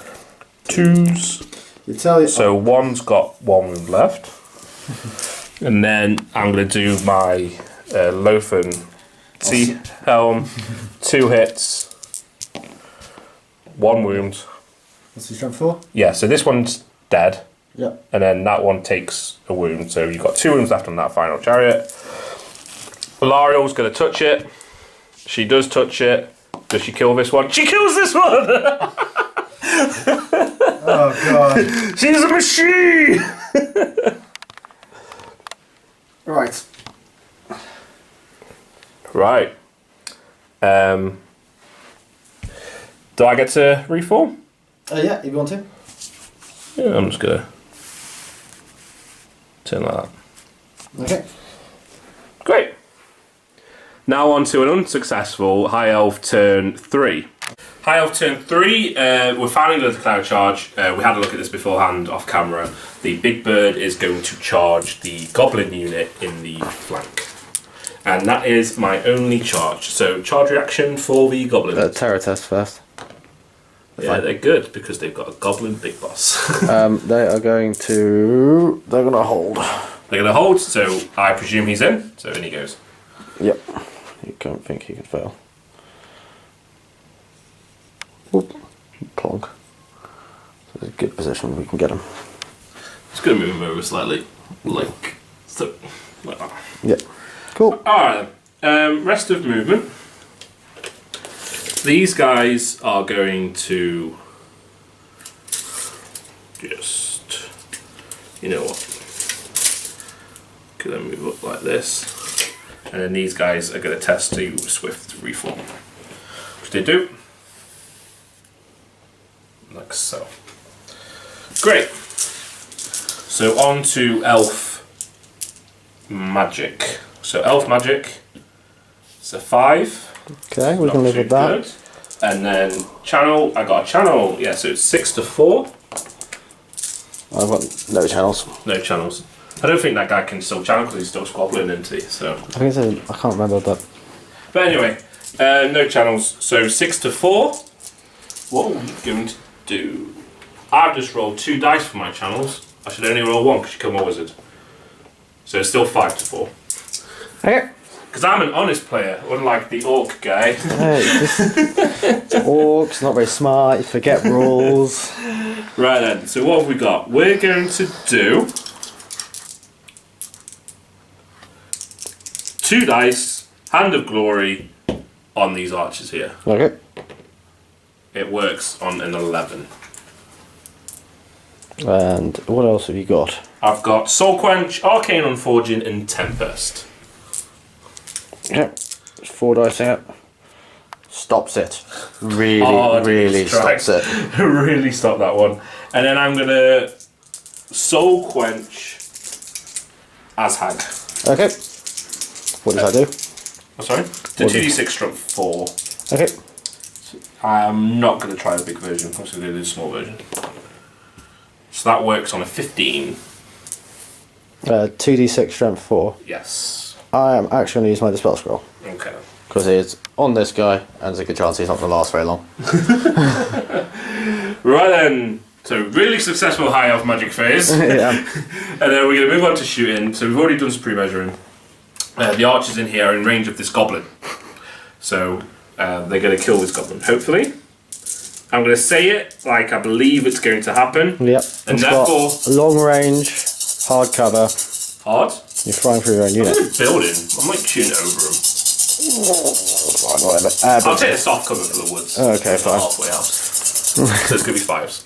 2s. You tell you. So 1's got 1 wound left. And then I'm going to do my Lofen Sea Helm. 2 hits. 1 wound. What's his strength for? Yeah, so this one's dead. Yep. And then that one takes a wound. So you've got 2 wounds left on that final chariot. Valariel's going to touch it. She does touch it. Does she kill this one? She kills this one! Oh god. She's a machine! Right. Right. Do I get to reform? Yeah, if you want to. Yeah, I'm just going to turn like that. Okay. Great. Now on to an unsuccessful High Elf turn 3. High Elf turn 3, we're finally going to declare a charge. We had a look at this beforehand off camera. The big bird is going to charge the goblin unit in the flank. And that is my only charge. So charge reaction for the goblins. Terror test first. Yeah, they're good because they've got a goblin big boss. They are going to. They're going to hold. They're going to hold, so I presume he's in. So in he goes. Yep. You don't think he could fail. good position. We can get him. Just going to move him over slightly, like so, like that. Yeah. Cool. Alright then. Rest of movement. These guys are going to just, you know what? Gonna move up like this, and then these guys are going to test to swift reform, which they do, like so. Great. So on to elf magic. So elf magic. It's a 5. Okay, we can live with that. Good. And then channel. I got a channel. Yeah, so it's 6 to 4. I've got no channels. No channels. I don't think that guy can still channel because he's still squabbling, isn't he? So. I think it's I can't remember that. But anyway, no channels. So 6 to 4. What are we going to do? I've just rolled 2 dice for my channels. I should only roll 1 because you come a wizard. So it's still 5 to 4. Okay. Because I'm an honest player, unlike the orc guy. Hey, it's orcs, not very smart, you forget rules. Right then, so what have we got? We're going to do 2 dice, Hand of Glory, on these archers here. Okay. It works on an 11. And what else have you got? I've got Soul Quench, Arcane Unforging, and Tempest. Okay. 4 dice in it. Stops it. Really stops it. Really stop that one. And then I'm going to Soul Quench Azhag. Okay. What does that do? Oh, sorry? The 2d6 stroke 4. Okay. I'm not going to try the big version. I'm just going to do the small version. So that works on a 15. 2d6 strength 4. Yes. I am actually going to use my Dispel Scroll. Okay. Because it's on this guy, and there's a good chance he's not going to last very long. Right then. So really successful high elf magic phase. Yeah. And then we're going to move on to shooting. So we've already done some pre-measuring. The archers in here are in range of this goblin. So they're going to kill this goblin, hopefully. I'm going to say it like I believe it's going to happen. Yep. And It's therefore... got long range, hard cover. Hard? You're flying through your own unit. I'm building. I'm like shooting over them. Fine, whatever. I'll take a soft cover for the woods. Okay, fine. Halfway out. So it's going to be 5s.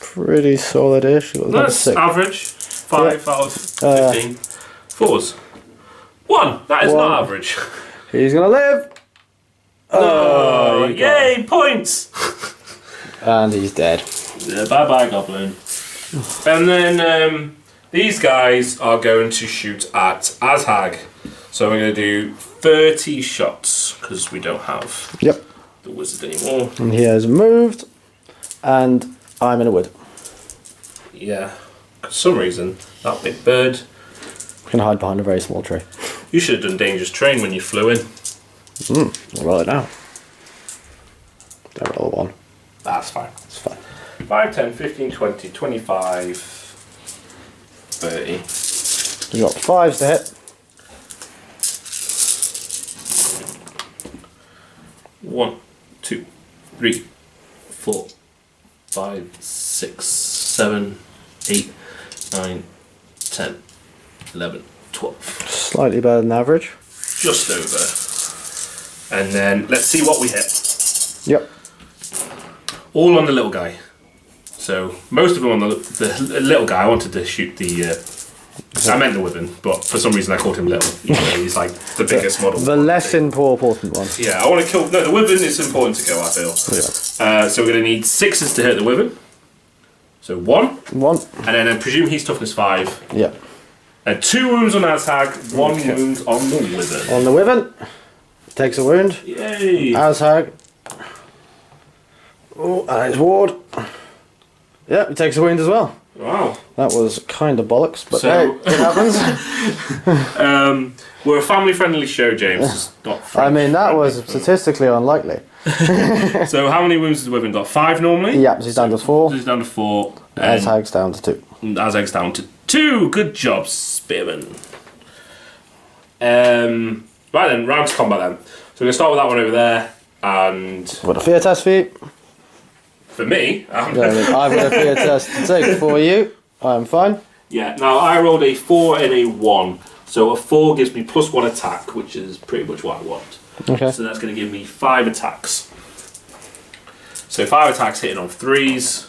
Pretty solid-ish. That's 6. average. 5 out of 15. 4s. 1. That is 1. not average. He's gonna live! Oh, yay, points! And he's dead. Yeah, bye-bye, goblin. And then these guys are going to shoot at Azhag. So we're going to do 30 shots, because we don't have the wizard anymore. And he has moved, and I'm in a wood. Yeah, for some reason, that big bird... Can hide behind a very small tree. You should have done Dangerous Train when you flew in. I'll roll it now. Don't roll a 1. That's fine. It's fine. 5, 10, 15, 20, 25, 30. You got 5s to hit. 1, 2, 3, 4, 5, 6, 7, 8, 9, 10, 11, 12. Slightly better than average. Just over. And then let's see what we hit. Yep. All on the little guy. So most of them on the little guy. I wanted to shoot the... I meant the wyvern, but for some reason I called him little. Even though he's like the biggest model. The less important one. Yeah, I want to kill... No, the wyvern is important to kill, I feel. Yeah. So we're going to need 6s to hit the wyvern. So 1. 1. And then I presume he's toughness 5. Yeah. And 2 wounds on Azhag, 1 wound on the wyvern. On the wyvern. Takes a wound. Yay! Azhag. Oh, and his ward. Yeah, he takes a wound as well. Wow. That was kind of bollocks, but So- hey, it happens. We're a family-friendly show, James. It's not I mean, that French was friendly, statistically unlikely. so how many wounds has the wyvern got? 5 normally? Yeah, so he's down to 4. He's down to 4. And Azhag's down to 2. Azhag's down to 2. Good job, Spearman. Right then, round to combat then. So we're going to start with that one over there. And What a fear test for you. for me, I've got a fear test to take for you. I'm fine. yeah. Now I rolled a 4 and a 1, so a 4 gives me +1 attack, which is pretty much what I want. Okay. So that's going to give me 5 attacks. So 5 attacks hitting on 3s.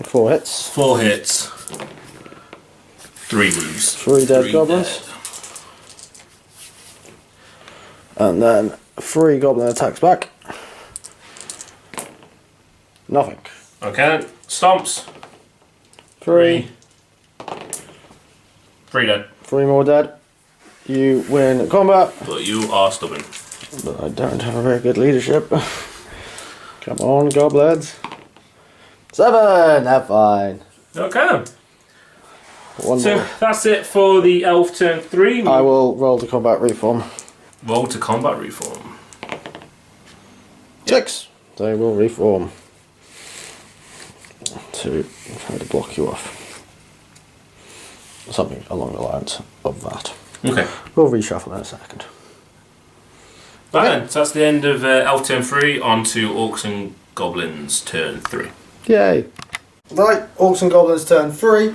4 hits. 4 hits. 3 wounds. 3 dead goblins. Dead. And then 3 goblin attacks back. Nothing. Okay. Stomps. 3. 3 dead. 3 more dead. You win combat. But you are stubborn. But I don't have a very good leadership. Come on, goblins. 7. That's fine. Okay. One So more. that's it for the elf turn 3. I will roll to combat reform. Roll to combat reform. 6. They will reform. To try to block you off. Something along the lines of that. Okay. We'll reshuffle in a second. Right then, so that's the end of elf turn 3. On to Orcs and Goblins turn 3. Yay! Right, Orcs and Goblins turn 3.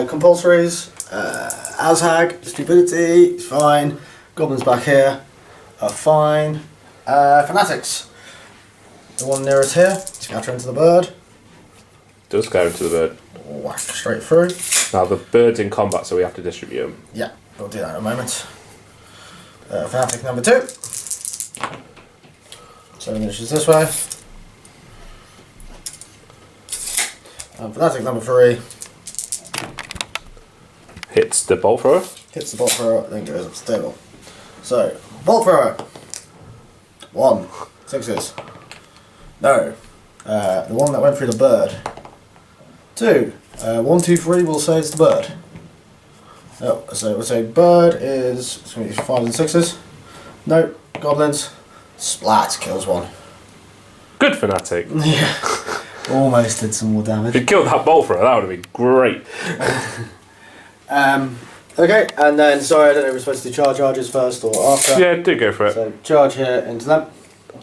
Compulsories. Azhag, stupidity, is fine. Goblins back here are fine. Fanatics. The one nearest here, scatter into the bird. Does go into the bird. Whack straight through. Now the bird's in combat, so we have to distribute them. Yeah, we'll do that in a moment. Fanatic number 2. 7 inches this way. And Fanatic number 3 Hits the bolt thrower. hits the bolt thrower, then goes up the table. So, bolt thrower. 1. 6s. No. The one that went through the bird. 2. 1, 2, 3 will say it's the bird. No, so we'll say bird is 5 and 6s. No, goblins. Splat kills 1. Good Fanatic. Yeah. Almost did some more If damage. you killed that bolt thrower, that would have been great. Okay, and then sorry, I don't know if we're supposed to do charges first or after. Yeah, do go for it. So charge here into them.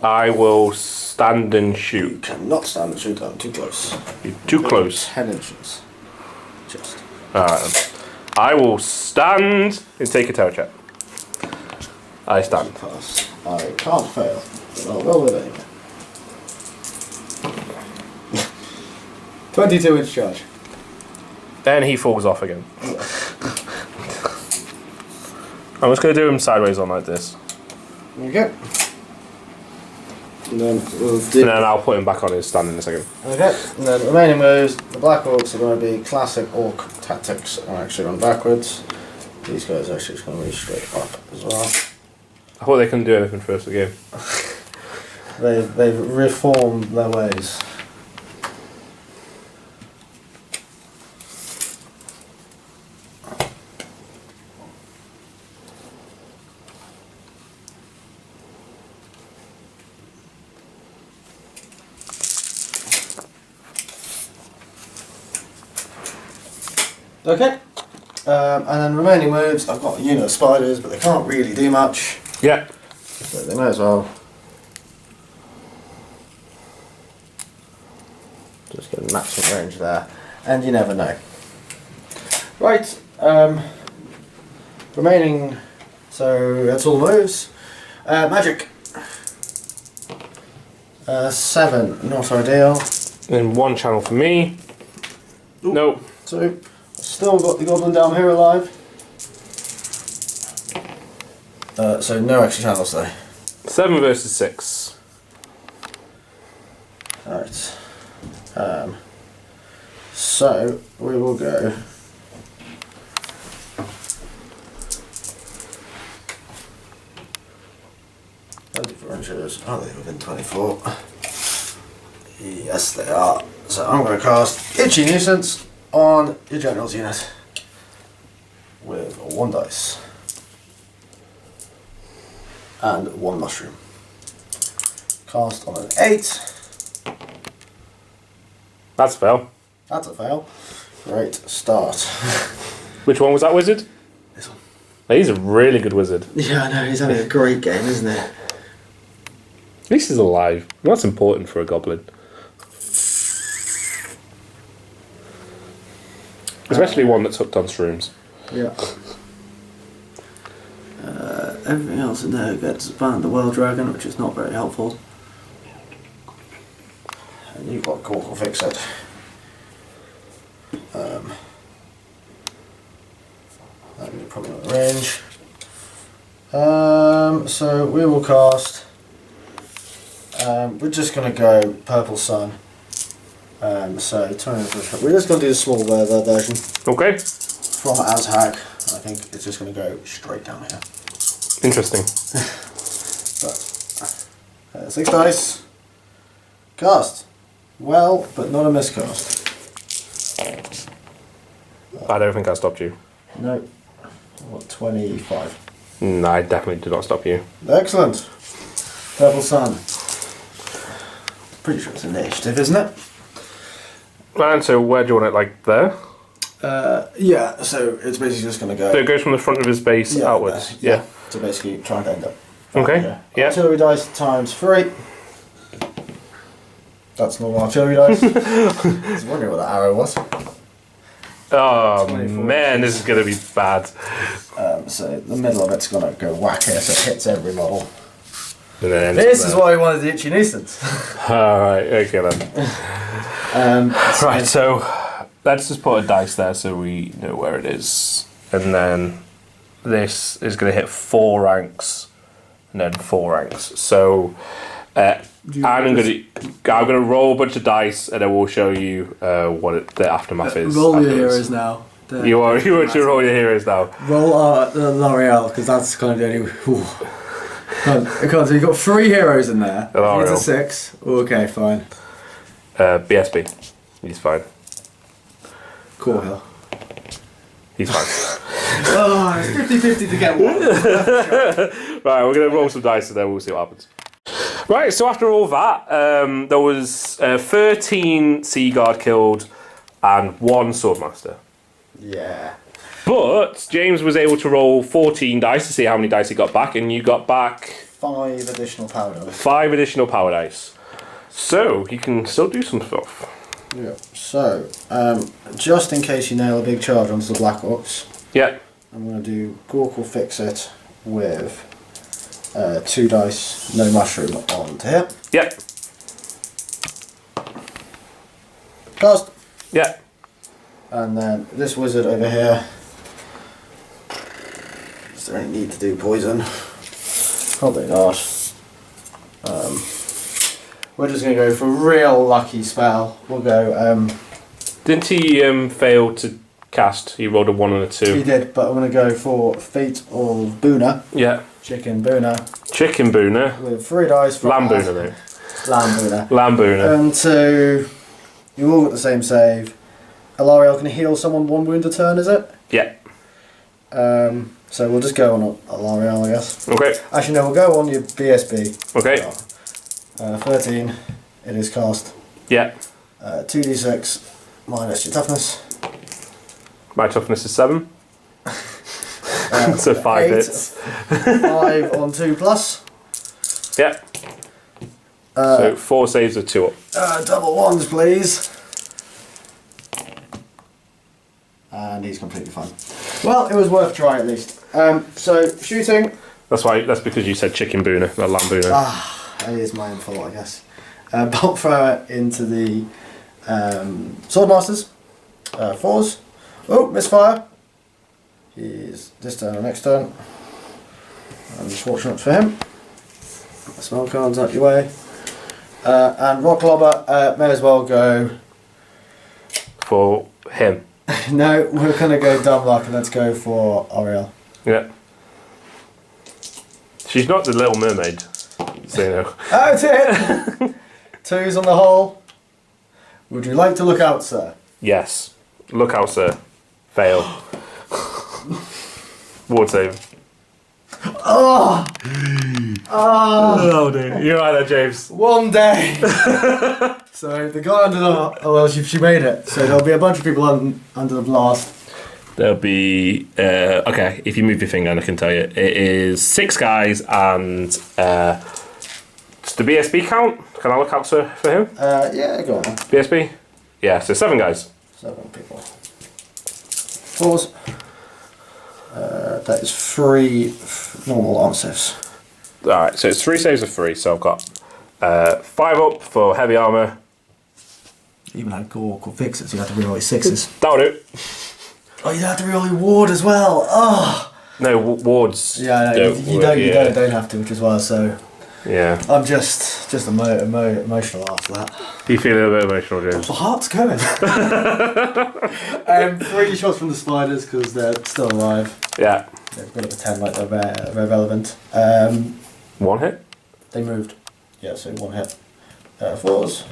I will stand and shoot. Cannot stand and shoot, I'm too close. You're too close. 10 inches. Just. Alright. I will stand and take a terror check. I stand. Pass. I can't fail. But I'll roll it anyway. 22 inch charge. Then he falls off again. I'm just going to do him sideways on like this. Okay. And then we'll And do. then I'll put him back on his stand in a second. Okay, and then remaining moves, the Black Orcs are going to be classic Orc tactics and actually run backwards. These guys are actually just going to be straight up as well. I thought they couldn't do anything first of the game. They've reformed their ways. Okay, and then remaining moves, I've got a unit of spiders, but they can't really do much, Yeah. so they may as well just get maximum range there, and you never know. Right, remaining, so that's all the moves. Magic. 7, not ideal. Then one channel for me. Ooh. Nope. So, still got the goblin down here alive. So no extra channels though. 7 versus 6. Alright. So we will go. Inches. Are they within 24? Yes, they are. So I'm going to cast Itchy Nuisance on your general's unit with 1 dice and 1 mushroom. Cast on an 8. That's a fail. That's a fail. Great start. Which one was that wizard? This one. He's a really good wizard. Yeah, I know, he's having a great game, isn't he? At least he's alive. That's important for a goblin. Especially one that's hooked on shrooms. Yeah. Everything else in there gets banned the World Dragon, which is not very helpful. And you've got Cork will fix it. That is probably not the range. So we will cast. We're just going to go Purple Sun. So we're just going to do the small version. Okay. From Azhag. I think it's just going to go straight down here. Interesting. But 6 dice. Cast. Well, but not a miscast. I don't think I stopped you. No. What, 25? No, I definitely did not stop you. Excellent. Purple Sun. Pretty sure it's initiative, isn't it? And so where do you want it, like there? Yeah, so it's basically just going to go... So it goes from the front of his base outwards? Yeah. To basically try and end up. Okay, yeah. Artillery dice times 3. That's normal artillery dice. I was wondering what that arrow was. Oh 24. man, this is going to be bad. So the middle of it's going to go whack here, so it hits every model. And then This is why we wanted the itchy nuisance. Alright, okay then. Right, so let's just put a dice there so we know where it is. And then this is going to hit 4 ranks and then 4 ranks. So I'm going to roll a bunch of dice and then we'll show you what the aftermath is. Roll your afterwards. heroes now. You want to roll your heroes now. Roll L'Oreal, because that's kind of the only... Come on, so you've got 3 heroes in there. L'Oreal. It's a 6. Okay, fine. BSB. He's fine. Core Hill. He's fine. Oh, it's 50-50 to get one. Right, we're going to roll some dice and then we'll see what happens. Right, so after all that, there was 13 Sea Guard killed and 1 Swordmaster. Yeah. But James was able to roll 14 dice to see how many dice he got back, and you got back 5 additional power dice. 5 additional power dice. So you can still do some stuff. Yeah. So, just in case you nail a big charge onto the Black Orcs, Yeah. I'm going to do Gork will fix it with 2 dice, no mushroom onto here. Yeah. Cast. Yeah. And then this wizard over here. Is there any need to do poison? Probably not. We're just going to go for a real lucky spell. We'll go... Didn't he fail to cast? He rolled a 1 and a 2. he did, but I'm going to go for Fate of Boona. Yeah. Chicken Boona. Chicken Boona. With 3 dice. From Lamb Boona though. Lamb Boona. Lamb Boona. And 2... You all got the same save. Alariel can heal someone 1 wound a turn, is it? Yeah. So we'll just go on Alariel, I guess. Okay. Actually, no, we'll go on your BSB. Okay. 13. It is cast. Yeah. 2d6 minus your toughness. My toughness is 7. So 5 8. hits. 5 on 2 plus. Yeah. So 4 saves of 2 up. Double 1s, please. And he's completely fine. Well, it was worth a try at least. So shooting. That's because you said chicken Boona, not lamb Boona. It is my own fault, I guess. Bolt thrower into the Swordmasters. 4s. Oh, misfire. He's this turn or next turn. Unfortunate for him. Smell cards out your way. And Rock Lobber may as well go. For him. No, we're going to go dumb luck and let's go for Ariel. Yeah. She's not the Little Mermaid, so you know. Out it! 2s on the hole. Would you like to look out, sir? Yes. Look out, sir. Fail. Ward save. Oh! Oh dear. You're right there, James. One day! So the guy under the... Oh well, she made it. So there'll be a bunch of people under the blast. There'll be... okay, if you move your finger, I can tell you. It is 6 guys and Does the BSB count? Can I look out for him? Yeah, go on. BSB? Yeah, so 7 guys. 7 people. Pause. That is 3 normal arm saves. Alright, so it's 3 saves of 3, so I've got 5 up for heavy armour. Even had Gork or Fixers, you had to reroll your 6s. That'll do. Oh, you had to reroll your ward as well. Oh! No, wards. Yeah, no, you don't have to, which is why. So yeah, I'm just emotional after that. You feel a little bit emotional, James? My heart's going. 3 shots from the spiders because they're still alive. Yeah. They've got to pretend like they're relevant. 1 hit. They moved. Yeah, so 1 hit. 4s.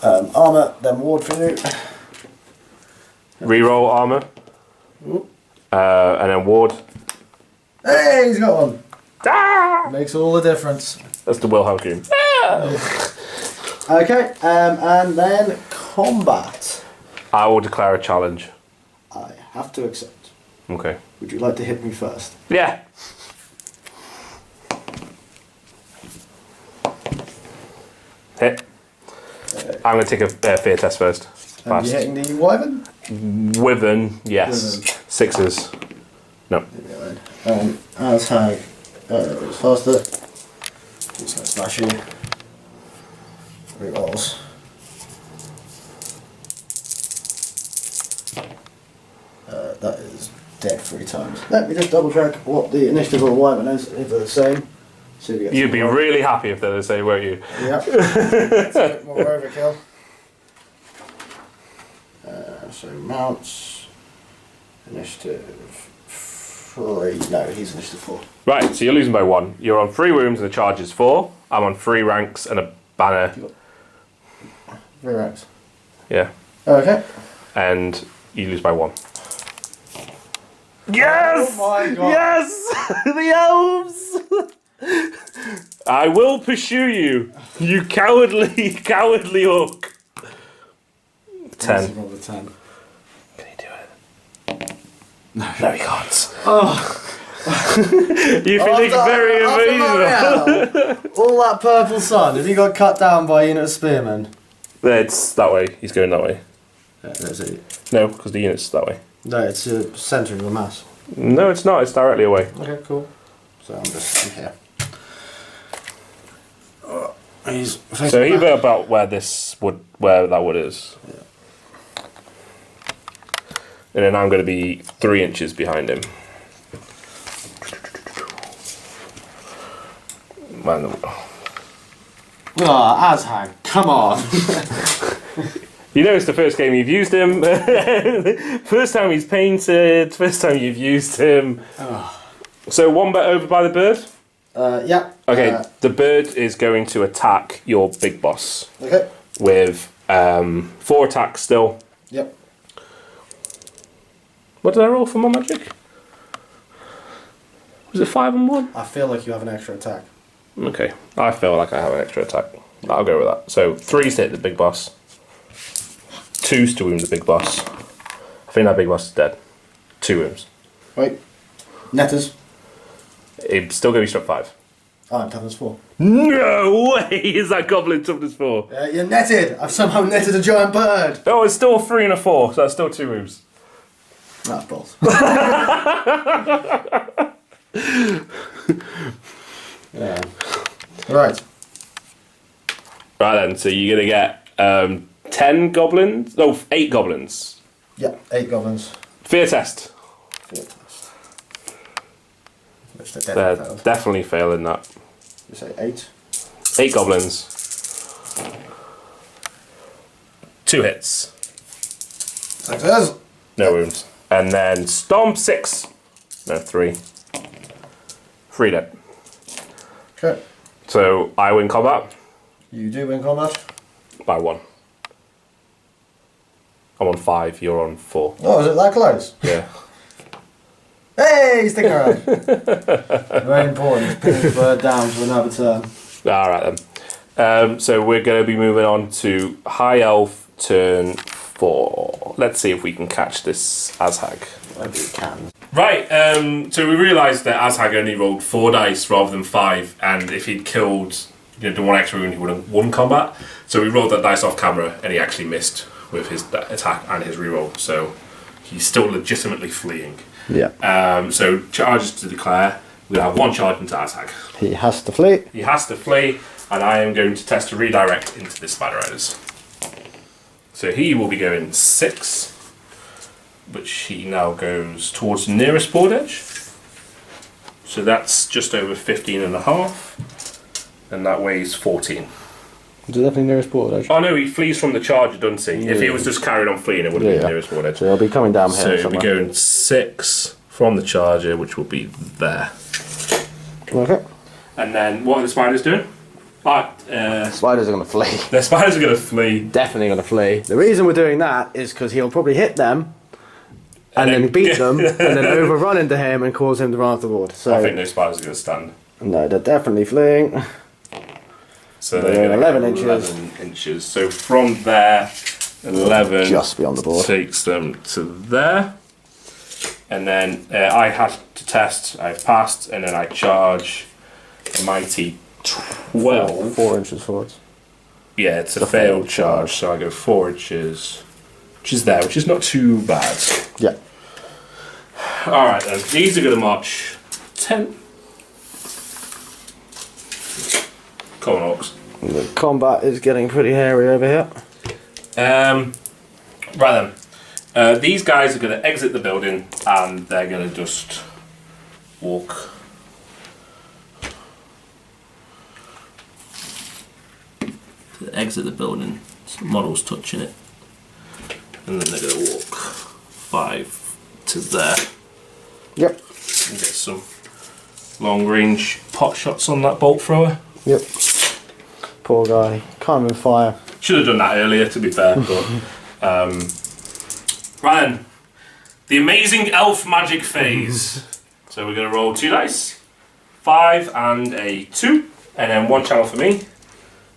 Armour, then ward for you. Reroll armour. And then ward. Hey, he's got one. Ah! Makes all the difference. That's the Wilhelm Goon. Okay, and then combat. I will declare a challenge. I have to accept. Okay. Would you like to hit me first? Yeah. Hit. I'm going to take a fear test first. Are you hitting the wyvern? Wyvern, yes. Wyvern. 6s. No. As hag is faster. He's going to smash you. Rerolls. That is dead 3 times. Let me just double check what the initiative of the wyvern is, if they're the same. See if we get You'd be really happy if they're the same, won't you? Yep. It's a bit more overkill. So mounts, initiative 3. No, he's initiative 4. Right, so you're losing by 1. You're on 3 wounds and the charge is 4. I'm on 3 ranks and a banner. 3 ranks. Yeah. Okay. And you lose by 1. Yes! Oh my god. Yes! The elves! I will pursue you, you cowardly orc. 10. Roll the 10. Can you do it? No, you can't. Oh. You feeling very amazing. All that purple sun, have you got cut down by a unit of spearmen? It's that way. He's going that way. There's it. No, because the unit's that way. No, it's a centre of the mass. No, it's not. It's directly away. Okay, cool. So I'm here. He's So he's about where that wood is. Yeah. And then I'm going to be 3 inches behind him. Man, Azhag, come on. you know it's the first game you've used him. First time he's painted. First time you've used him. So 1 bet over by the bird? Yeah. Okay, the bird is going to attack your big boss. Okay. With 4 attacks still. Yep. What did I roll for my magic? Was it 5 and 1? I feel like you have an extra attack. Okay, I feel like I have an extra attack. I'll go with that. So 3's to hit the big boss. 2's to wound the big boss. I think that big boss is dead. 2 wounds. Wait. Netters. It's still going to be struck 5. I'm toughness 4. No way is that goblin toughness 4. You're netted. I've somehow netted a giant bird. Oh, it's still a 3 and a 4, so that's still 2 moves. That's balls. Yeah. Right. Right then, so you're going to get 10 goblins? No, 8 goblins. Yeah, 8 goblins. Fear test. Fear test. Which They're definitely failing that. You say 8? 8 goblins. 2 hits. Success. No wounds. And then Stomp 6. No, 3. 3 dead. Okay. So I win combat You do win combat. by 1. I'm on 5, you're on 4. Oh, is it that close? Yeah. Hey, stick around. Very important. Pin the bird down for another turn. Alright then. So we're going to be moving on to High Elf turn 4. Let's see if we can catch this Azhag. Maybe we can. Right, so we realised that Azhag only rolled 4 dice rather than 5, and if he'd killed, the 1 extra wound, he would have won combat. So we rolled that dice off camera, and he actually missed with his attack and his reroll. So he's still legitimately fleeing. Yeah. So charges to declare. We're going to have 1 charge into Azhag. He has to flee. He has to flee, and I am going to test a redirect into the Spider Riders. So he will be going 6. Which he now goes towards the nearest board edge. So that's just over 15.5. And that weighs 14. Is it definitely nearest board edge? Oh no, he flees from the charger, doesn't he? Yeah. If he was just carried on fleeing, it would have been the nearest board edge. So he'll be coming down here. So he'll be going 6 from the charger, which will be there. Okay. And then what are the spiders doing? Spiders are going to flee. The spiders are going to flee. Definitely going to flee. The reason we're doing that is because he'll probably hit them. And then beat them, and then overrun into him and cause him to run off the board. So I think no spiders are going to stand. No, they're definitely fleeing. So they're going 11 to inches. 11 inches. So from there, 11 just beyond the board takes them to there. And then I had to test. I've passed, and then I charge a mighty 12. 4 inches forwards. Yeah, it's a failed charge. So I go 4 inches. Which is there, which is not too bad. Yeah. Alright then, these are going to march 10. Come on, Orcs. The combat is getting pretty hairy over here. Right then. These guys are going to exit the building and they're going to just walk. Exit the building. So the model's touching it. And then they're going to walk 5 to there. Yep. And get some long range pot shots on that bolt thrower. Yep. Poor guy. Can't even fire. Should have done that earlier, to be fair. But Ryan, the amazing elf magic phase. So we're going to roll 2 dice. 5 and a 2. And then 1 channel for me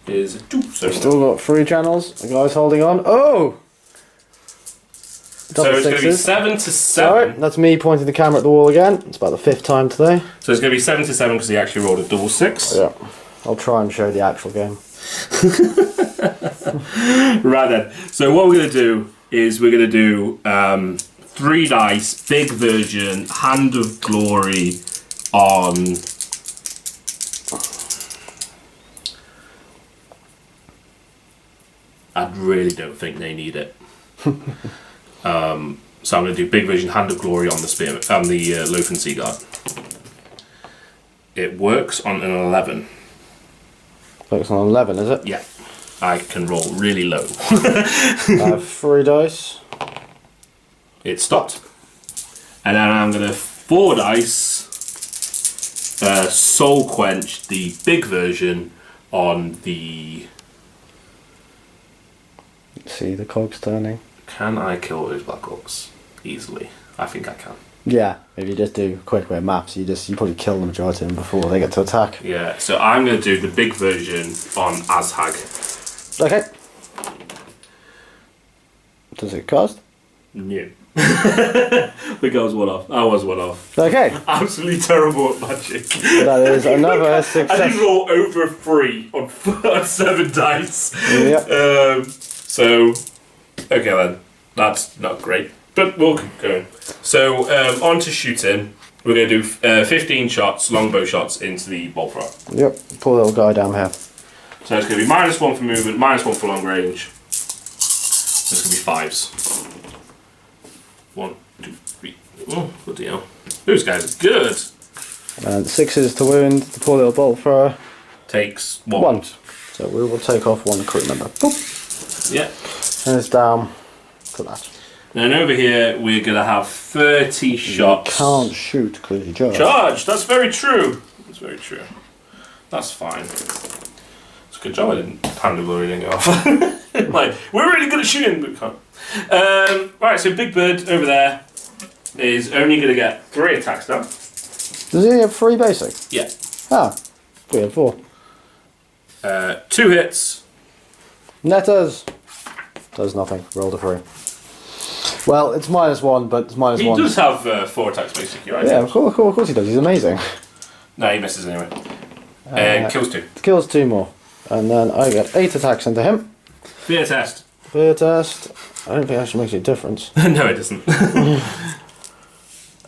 is a 2. So we've still got 3 channels. The guy's holding on. Oh! So it's going to be 7 to 7. Sorry, that's me pointing the camera at the wall again. It's about the 5th time today. So it's going to be 7 to 7 because he actually rolled a double 6. Yeah. I'll try and show the actual game. Right then. So what we're going to do is we're going to do 3 dice, big version, Hand of Glory on... I really don't think they need it. So I'm going to do big version, Hand of Glory on the spear, on the Loafen Sea Guard. It works on an 11. Works on 11, is it? Yeah. I can roll really low. I have 3 dice. It stopped. And then I'm going to 4 dice, Soul Quench, the big version, on the... See the cogs turning. Can I kill those Black Orcs easily? I think I can. Yeah, if you just do quick way maps, you probably kill the majority of them before they get to attack. Yeah, so I'm going to do the big version on Azhag. Okay. Does it cost? No. I think I was one off. I was one off. Okay. Absolutely terrible at magic. That is another success. I did roll over 3 on 7 dice. Yep. So, okay then. That's not great. But we'll keep going. So, on to shooting. We're going to do 15 shots, longbow shots, into the bolt thrower. Yep. Poor little guy down here. So it's going to be -1 for movement, -1 for long range. It's going to be 5s. 1, 2, 3. Oh, bloody hell. Those guys are good. And 6s to wound. The poor little bolt thrower. Takes 1. 1. So we will take off 1 crew member. Boop. Yeah. And it's down to that. And over here, we're going to have 30 shots. You can't shoot because you charge. Charge! That's very true. That's very true. That's fine. It's a good job I didn't hand the glory didn't go off. Like, we're really good at shooting, but we can't. Right, so Big Bird over there is only going to get 3 attacks now. Does he have 3 basic? Yeah. Ah, we have 4. 2 hits. Netters. Does nothing. Rolled a 3. Well, it's -1, but it's -1. He does have 4 attacks basically, right? Yeah, of course he does. He's amazing. No, he misses anyway. Kills 2. Kills 2 more. And then I get 8 attacks into him. Fear test. Fear test. I don't think it actually makes any difference. No, it doesn't.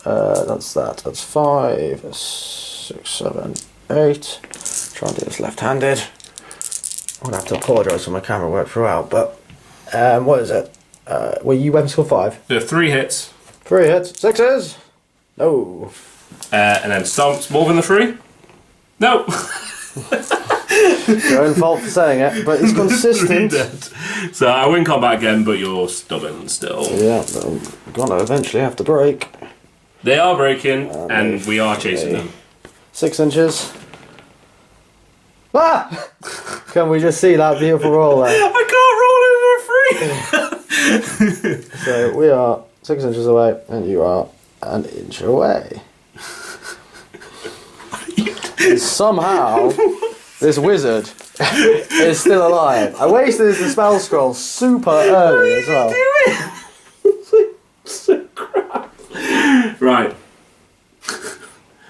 That's that. That's 5, 6, 7, 8. Try and do this left-handed. I'm gonna have to apologise for my camera work throughout, but what is it? Well, you went score 5. There are 3 hits. 3 hits. 6s. No. And then stomps more than the 3. No. Your own fault for saying it, but it's consistent. So I win combat again, but you're stubborn still. Yeah, I'm gonna eventually have to break. They are breaking, and we are chasing them. 6 inches. Ah! Can we just see that beautiful roll there? I can't roll over a 3! So we are 6 inches away, and you are an inch away. Somehow, this wizard is still alive. I wasted the spell scroll super early as well. So crap. Right.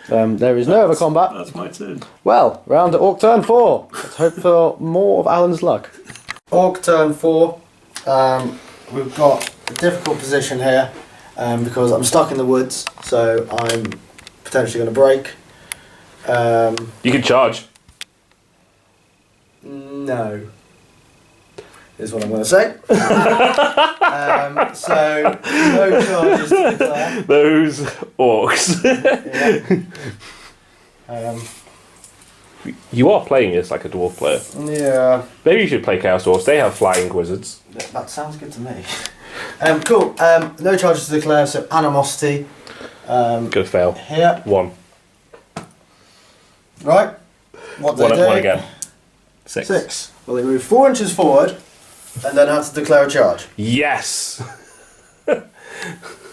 There is no other combat. That's my turn. Well, round to Orc turn 4. Let's hope for more of Alan's luck. Orc turn 4. We've got a difficult position here because I'm stuck in the woods, so I'm potentially going to break. You can charge. No. Is what I'm going to say. So, no charges to declare. Those orcs. Yeah. You are playing this like a dwarf player. Yeah. Maybe you should play Chaos Dwarfs. They have flying wizards. That sounds good to me. Cool. No charges to declare, so animosity. Gonna fail. Here. 1. Right. What do they do? 1 again. 6. 6. Well, they move 4 inches forward and then have to declare a charge. Yes!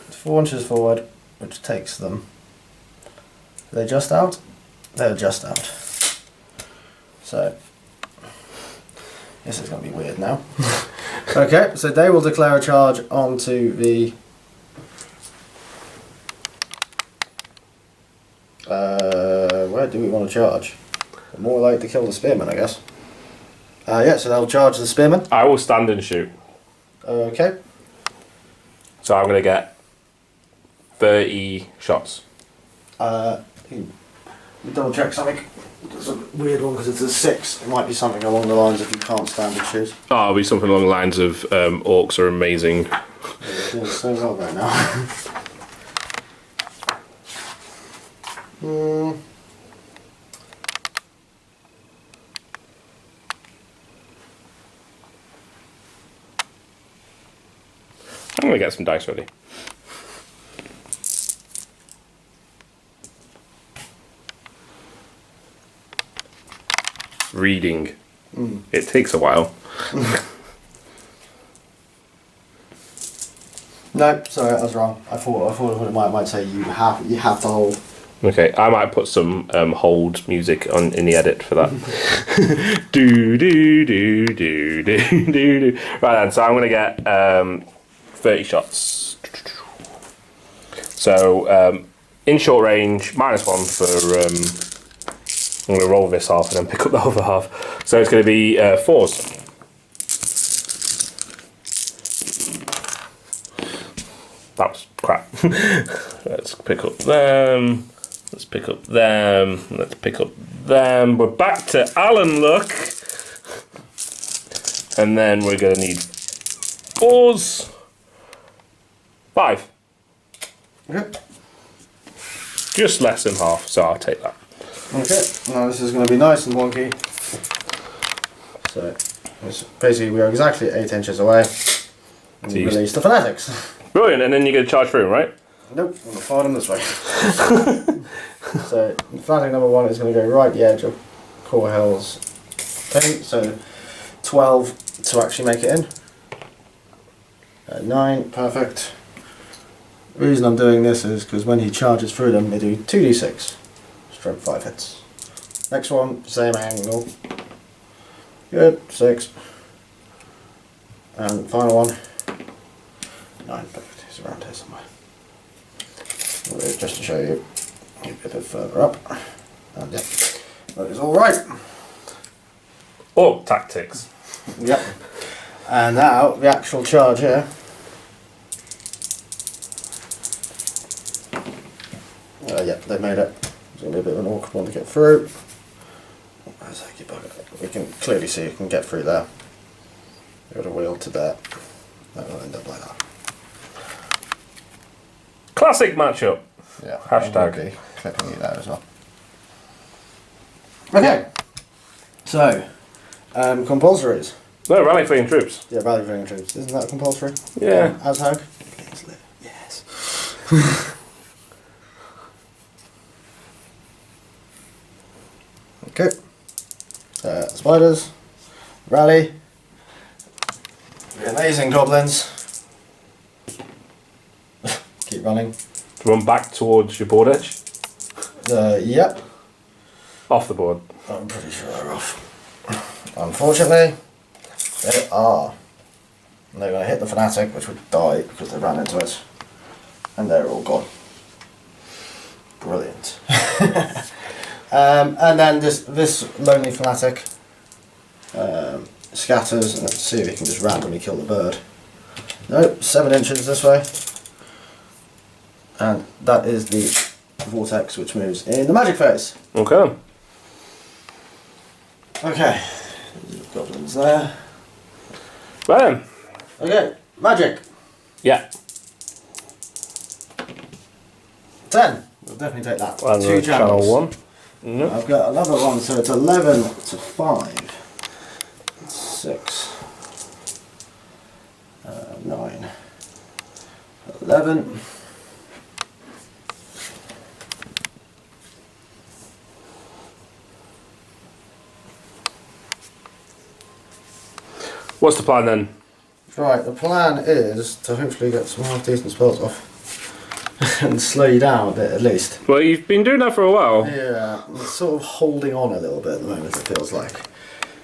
4 inches forward, which takes them. Are they just out? They're just out. So, this is going to be weird now. Okay, so they will declare a charge onto the. Where do we want to charge? More like to kill the spearman, I guess. Yeah, so they'll charge the spearman. I will stand and shoot. Okay. So I'm going to get 30 shots. Let me double check something. It's a weird one because it's a 6. It might be something along the lines of you can't stand and shoot. Oh, it'll be something along the lines of orcs are amazing. It feels so well right now. I'm going to get some dice ready. Reading. It takes a while. No, sorry, I was wrong. I thought it might say you have to hold. Okay, I might put some hold music on in the edit for that. do do do do do do do. Right then, so I'm gonna get 30 shots. So in short range, -1 for. I'm gonna roll this half and then pick up the other half. So it's gonna be 4s. That was crap. Let's pick up them. Let's pick up them. Let's pick up them. We're back to Allan luck. And then we're going to need 4s. 5. Okay. Just less than half, so I'll take that. Okay, now this is going to be nice and wonky. So, basically we are exactly 8 inches away. And we release the fanatics. Brilliant, and then you get a charge through, right? Nope, I'm going to fire them this way. So, fanatic number 1 is going to go right the edge of Core Hill's thing, so 12 to actually make it in. 9, perfect. The reason I'm doing this is because when he charges through them, they do 2d6, stroke 5 hits. Next one, same angle. Good, 6. And final one, 9, perfect. he's around here somewhere. Just to show you a bit further up. And yeah, that is alright. Orc tactics. Yep. And now the actual charge here. Yeah, they made it. It's going to be a bit of an awkward one to get through. We can clearly see you can get through there. You've got a wheel to there. That will end up like that. Classic matchup. Yeah. Hashtag. Clipping you there as well. Okay. So, compulsories. No, rally fleeing troops. Yeah, rally fleeing troops. Isn't that compulsory? Yeah. Ashag? Yes. Okay. Spiders. Rally. The amazing goblins. Keep running. Run back towards your board edge. Yep. Off the board. I'm pretty sure they're off. Unfortunately, they are. And they're going to hit the fanatic, which would die because they ran into it. And they're all gone. Brilliant. And then this lonely fanatic scatters, and let's see if he can just randomly kill the bird. Nope, 7 inches this way. And that is the vortex which moves in the magic phase. Okay. Okay, goblins there. Right then. Okay, magic. Yeah. 10. We'll definitely take that. And 2 channel channels. 1. No. I've got another one, so it's 11 to 5. 6. 9. 11. What's the plan then? Right, the plan is to hopefully get some half decent spells off and slow you down a bit at least. Well, you've been doing that for a while. Yeah, I'm sort of holding on a little bit at the moment, it feels like.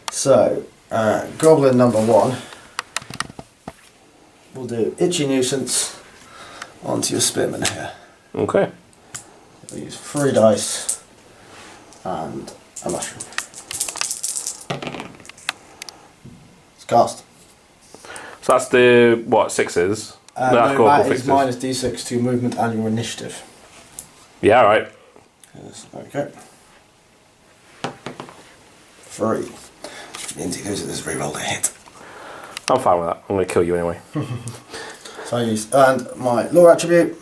So, Goblin number 1. We'll do Itchy Nuisance onto your Spearman here. Okay. We'll use 3 dice and a mushroom. It's cast. So that's the, what, 6s? No, cool, that cool, is fixes. minus d6 to movement and your initiative. Yeah, right. Yes, okay. 3. Means he loses his reroll to hit. I'm fine with that. I'm going to kill you anyway. So I use, and my lore attribute,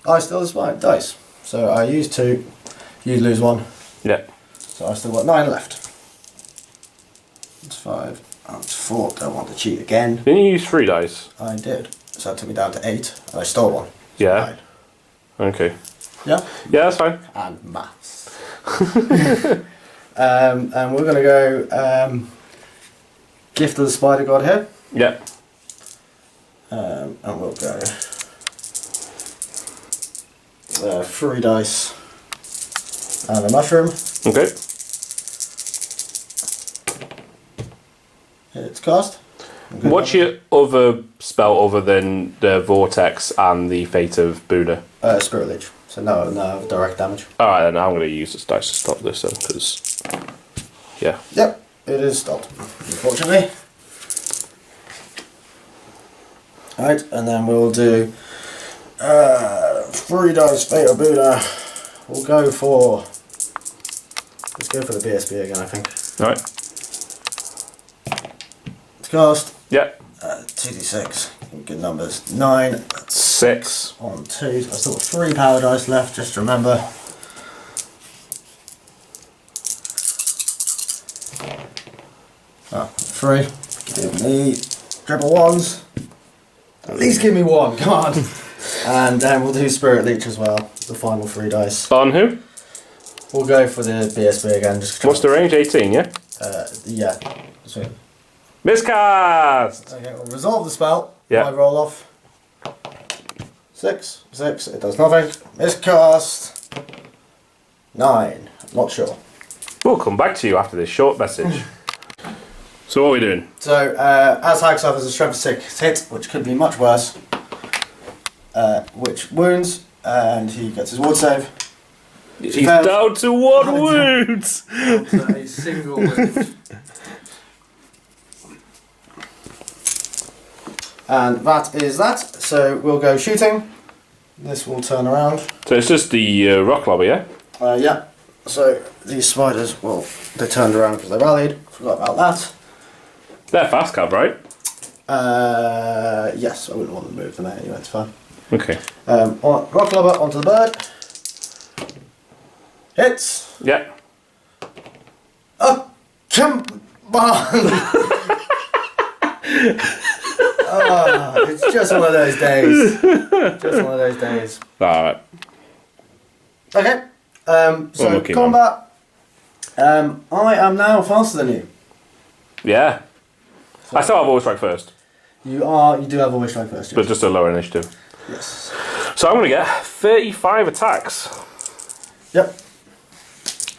I still use my dice. So I use 2, you lose 1. Yeah. So I've still got 9 left. It's 5, it's 4, don't want to cheat again. Didn't you use 3 dice? I did. So that took me down to 8, and I stole 1. So Yeah. 9. Okay. Yeah? Yeah, that's fine. And maths. And we're going to go Gift of the Spider God here. Yeah. And we'll go 3 dice and a mushroom. Okay. It's cast. Good What's your other spell other than the Vortex and the Fate of Buddha? Spirit Leech. So no direct damage. Alright, then I'm going to use this dice to stop this then, because... Yeah. Yep, it is stopped, unfortunately. Alright, and then we'll do 3 dice Fate of Buddha. We'll go for... Let's go for the BSB again, I think. Alright. It's cast. Yeah. 2d6. Good numbers. 9. That's 6. on 2. I've still got 3 power dice left, just to remember. Oh, 3. Give me triple 1s. At least give me 1, come on. And then we'll do Spirit Leech as well, the final 3 dice. On who? We'll go for the BSB again. Just What's the range? 18, yeah? Yeah. Sweet. Miscast! Okay, we'll resolve the spell. Yeah. I roll off. 6. It does nothing. Miscast. 9. Not sure. We'll come back to you after this short message. So what are we doing? So, as Hag suffers a strength 6 hit, which could be much worse, which wounds, and he gets his ward save. He's down to 1 wound! A single wound. And that is that. So we'll go shooting. This will turn around. So it's just the rock lobby, yeah? Yeah. So these spiders, well, they turned around because they rallied. Forgot about that. They're fast cab, right? Yes, I wouldn't want them to move from there anyway, it's fine. Okay. Rock lobber onto the bird. Hits. Yeah. Oh, come on! It's just one of those days. Just one of those days. Alright. Okay. So Unlucky, combat. I am now faster than you. Yeah. I still have always strike first, You do have always strike first. but Yes. just a lower initiative. Yes. So I'm going to get 35 attacks. Yep.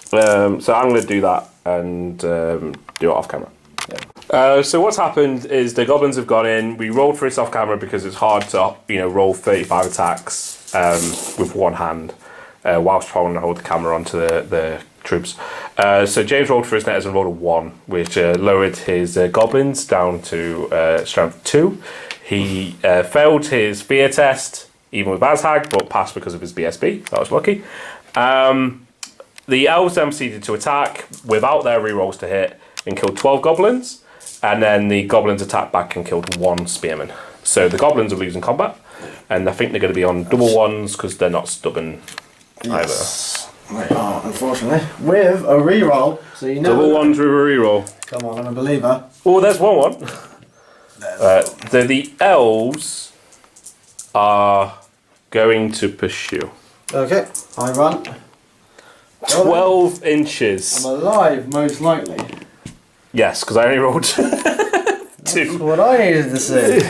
So I'm going to do that and do it off camera. So what's happened is the goblins have gone in. We rolled for this off camera because it's hard to roll 35 attacks with one hand whilst trying to hold the camera onto the troops. So James rolled for his netters and rolled a 1, which lowered his goblins down to strength 2. He failed his fear test even with Bazhag, but passed because of his BSB. That was lucky. The elves then proceeded to attack without their rerolls to hit and killed 12 goblins, and then the goblins attacked back and killed 1 spearman. So the goblins are losing combat, and I think they're going to be on double 1s because they're not stubborn Yes. They are, unfortunately. With a reroll, so you know. Double 1s with a reroll. Come on, I'm a believer. Oh, there's 1-1. So the elves are going to pursue. Okay, I run. 12 inches. I'm alive, most likely. Yes, because I only rolled 2. That's what I needed to see.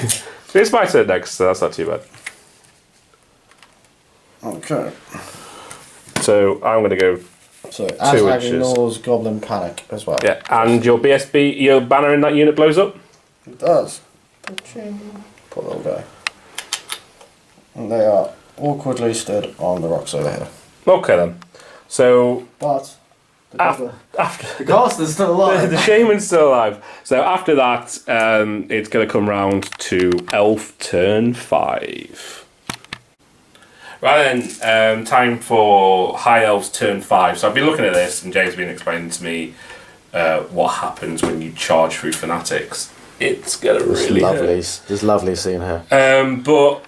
It's my turn next, so that's not too bad. Okay. So I'm going to go. So, 2 Azhag inches. ignores Goblin Panic as well. Yeah, and your BSB, your banner in that unit blows up? It does. Poor little guy. And they are awkwardly stood on the rocks over here. Okay then. So But after the caster's still alive. the shaman's still alive. So after that, it's going to come round to elf turn 5. Right then, time for high elves turn 5. So I've been looking at this, and James has been explaining to me what happens when you charge through fanatics. It's gonna really hurt. It's lovely seeing her. But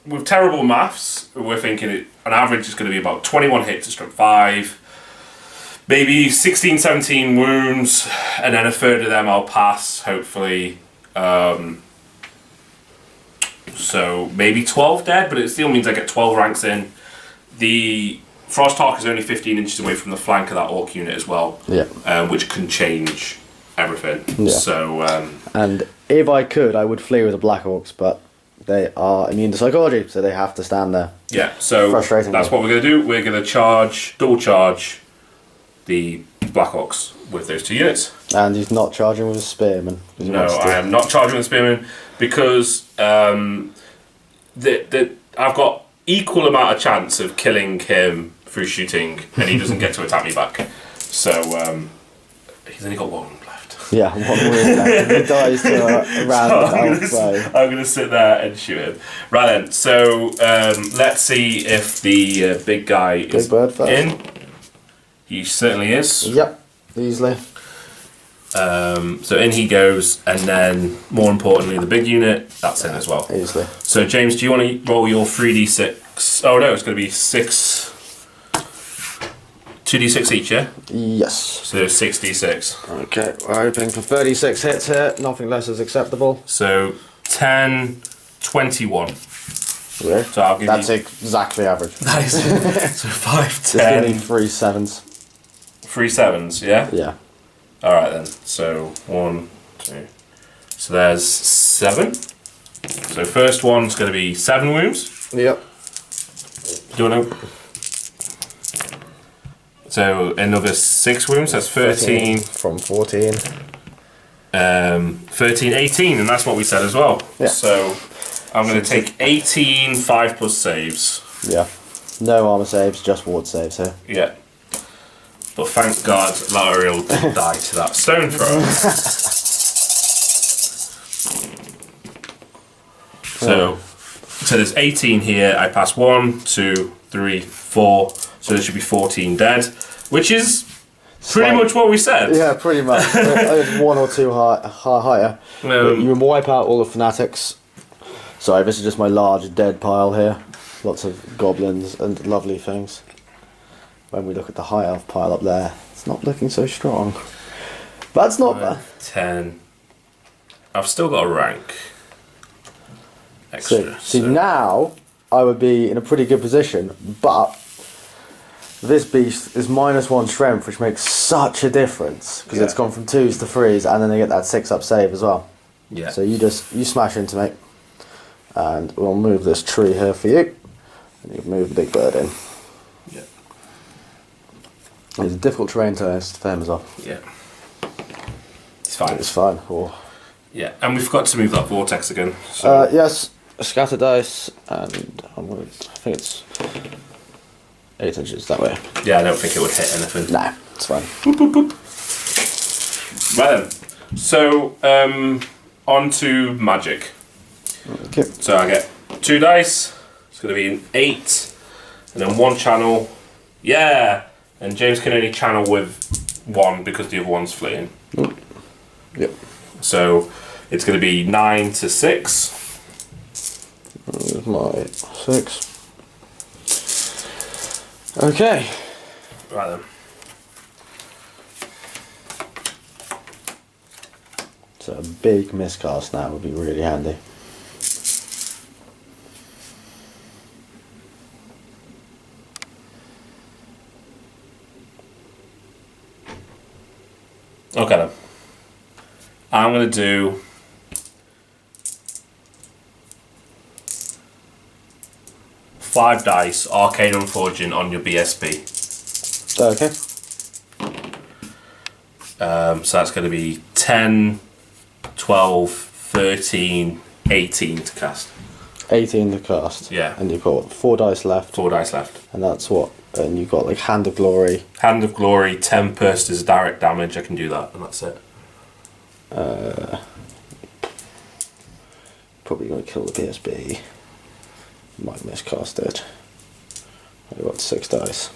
with terrible maths, we're thinking an average is going to be about 21 hits to strength 5, maybe 16, 17 wounds, and then a third of them I'll pass, hopefully. So maybe 12 dead, but it still means I get 12 ranks in. The Frost Hawk is only 15 inches away from the flank of that orc unit as well, which can change everything. Yeah. So, and if I could, I would flee with the Black Orcs, but they are immune to psychology, so they have to stand there. yeah, so Frustrating. that's what we're going to do. We're going to double charge the Black Orcs with those 2 units. And he's not charging with a spearman. No, I am not charging with Spearman because I've got equal amount of chance of killing him through shooting, and he doesn't get to attack me back. So he's only got 1 wound left. Yeah, 1 wound left. He dies to a random elf bow. I'm going to sit there and shoot him. Right then, so let's see if the big guy is bird first. in. He certainly is. Yep, easily. So in he goes, and then more importantly, the big unit, that's in as well. Easily. So James, do you want to roll your 3d6? Oh no, it's going to be 2d6 each, yeah? Yes. So 6d6. Okay, we're hoping for 36 hits here. Nothing less is acceptable. So 10, 21. Yeah. So I'll give That's you... exactly average. That is... so 5, There's going to 10... be 3 7s. 3 7s, yeah? Yeah. Alright then, so 1, 2... So there's 7. So first one's going to be 7 wounds. Yep. Do you want to... So another 6 wounds, that's 13. From 14. 13, 18, and that's what we said as well. Yeah. So I'm going to take 18 5+ saves. Yeah. No armor saves, just ward saves here. Yeah. But thank God Lariel didn't die to that stone throw. So there's 18 here. I pass 1, 2, 3, 4. So there should be 14 dead, which is pretty much what we said. Yeah, pretty much. It's 1 or 2 higher. You wipe out all the fanatics. Sorry, this is just my large dead pile here. Lots of goblins and lovely things. When we look at the high elf pile up there, it's not looking so strong. That's not bad. 10. I've still got a rank. Extra. See, now I would be in a pretty good position, but this beast is -1 strength, which makes such a difference because it's gone from 2s to 3s, and then they get that 6+ save as well. Yeah. So you smash into me, and we'll move this tree here for you, and you move the big bird in. Yeah. It's a difficult terrain to him as well. Yeah. It's fine. It's fine. Oh. Yeah, and we forgot to move that vortex again. So. Yes, scatter dice, and I think it's 8 inches that way. Yeah, I don't think it would hit anything. Nah, it's fine. Boop, boop, boop. Right then. So, on to magic. Okay. So I get 2 dice. It's going to be an 8, and then 1 channel. Yeah! And James can only channel with 1 because the other one's fleeing. Yep. So it's going to be 9 to 6. There's my 6. Okay. Right then. So a big miscast now would be really handy. Okay then. I'm going to do five dice, Arcane Unforging on your BSB. Okay. So that's going to be 10, 12, 13, 18 to cast. 18 to cast. Yeah. And you've got 4 dice left. 4 dice left. And that's what? And you've got like Hand of Glory. Hand of Glory, Tempest is direct damage. I can do that, and that's it. Probably going to kill the PSB. Might miscast it. I've got 6 dice.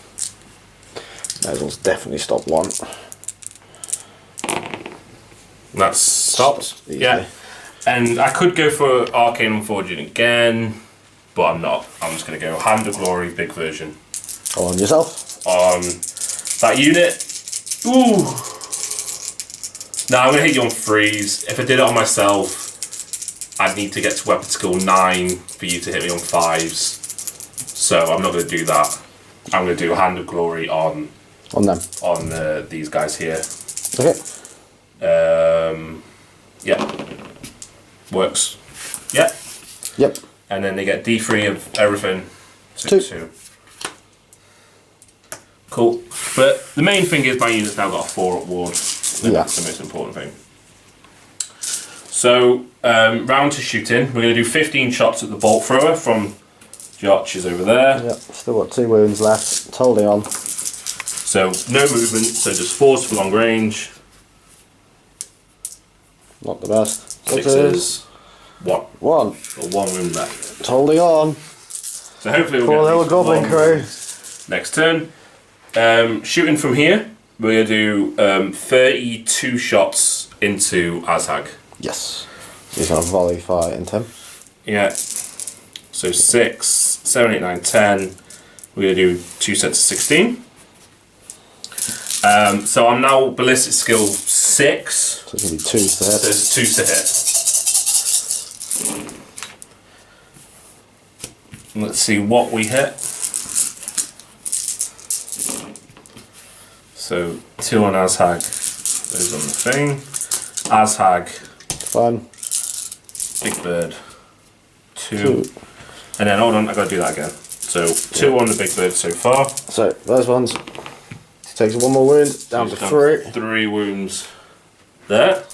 Might as well definitely stop 1. That's stopped. Easily. Yeah. And I could go for Arcane Unforging again, but I'm not. I'm just going to go Hand of Glory, big version. On yourself? On that unit. Ooh. No, I'm going to hit you on 3s. If I did it on myself, I'd need to get to weapon skill 9 for you to hit me on 5s. So I'm not going to do that. I'm going to do Hand of Glory on them. On these guys here. Okay. Yeah. Works. Yeah. Yep. And then they get D3 of everything. So 2. Cool. But the main thing is my unit's now got a 4 up ward. Yeah. That's the most important thing. So, round to shooting. We're going to do 15 shots at the bolt thrower from the archers over there. Yep. Still got 2 wounds left. It's holding on. So, no movement, so just 4s for long range. Not the best. 6s. 1. 1. Got 1 wound left. It's holding on. So hopefully we'll Poor get little at least goblin 1 crew. next turn. Shooting from here, we're going to do 32 shots into Azhag. Yes. He's going to volley fire into him. Yeah. So 6, 7, 8, 9, 10. We're going to do 2 sets of 16. So I'm now ballistic skill 6. So it's going to be 2 to hit. So there's 2 to hit. Let's see what we hit. So 2 on Azhag. Those on the thing. Azhag. Fine. Big bird. 2. And then hold on, I gotta do that again. So 2 on the big bird so far. So those ones. Takes 1 more wound, down to 3. 3 wounds there.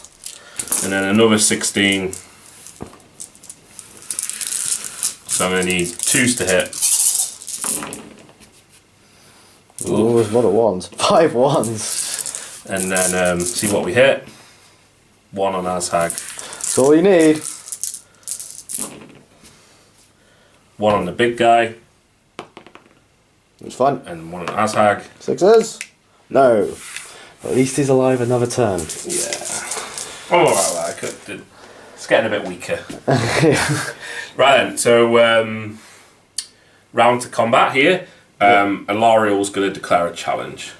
And then another 16 So I'm going to need 2s to hit. Ooh, there's a lot of 1s. 5 1s. And then see what we hit. 1 on Azhag. That's all you need. 1 on the big guy. It's fun. And 1 on Azhag. 6s? No. At least he's alive another turn. Yeah. Oh, right, I could. It's getting a bit weaker. Right then, so round to combat here. Alariel's going to declare a challenge.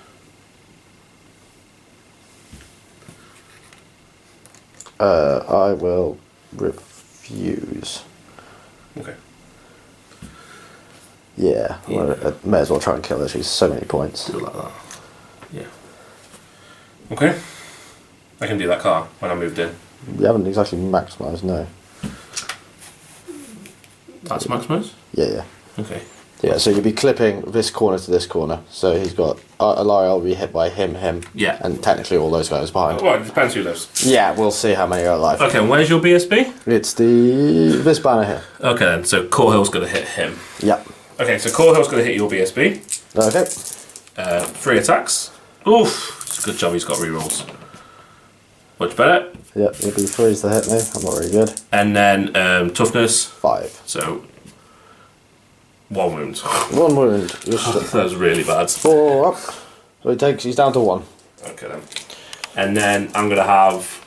I will refuse. Okay. Yeah, well, I may as well try and kill her. She's so many points. Do it like that. Yeah. Okay. I can do that car when I moved in. We haven't exactly maximised, no. That's Maximus? Yeah. Okay. Yeah, so you'll be clipping this corner to this corner. So he's got Alariel will be hit by him. Yeah. And technically all those guys behind. Well, it depends who lives. Yeah, we'll see how many are alive. Okay, and where's your BSB? It's this banner here. Okay then, so Core Hill's going to hit him. Yeah. Okay, so Core Hill's going to hit your BSB. Okay. 3 attacks. Oof, it's a good job he's got rerolls. Much better. Yeah, it'll be 3s to hit me. I'm not very good. And then toughness. 5. So 1 wound. 1 wound. That was really bad. 4 up. So he's down to 1. Okay then. And then I'm going to have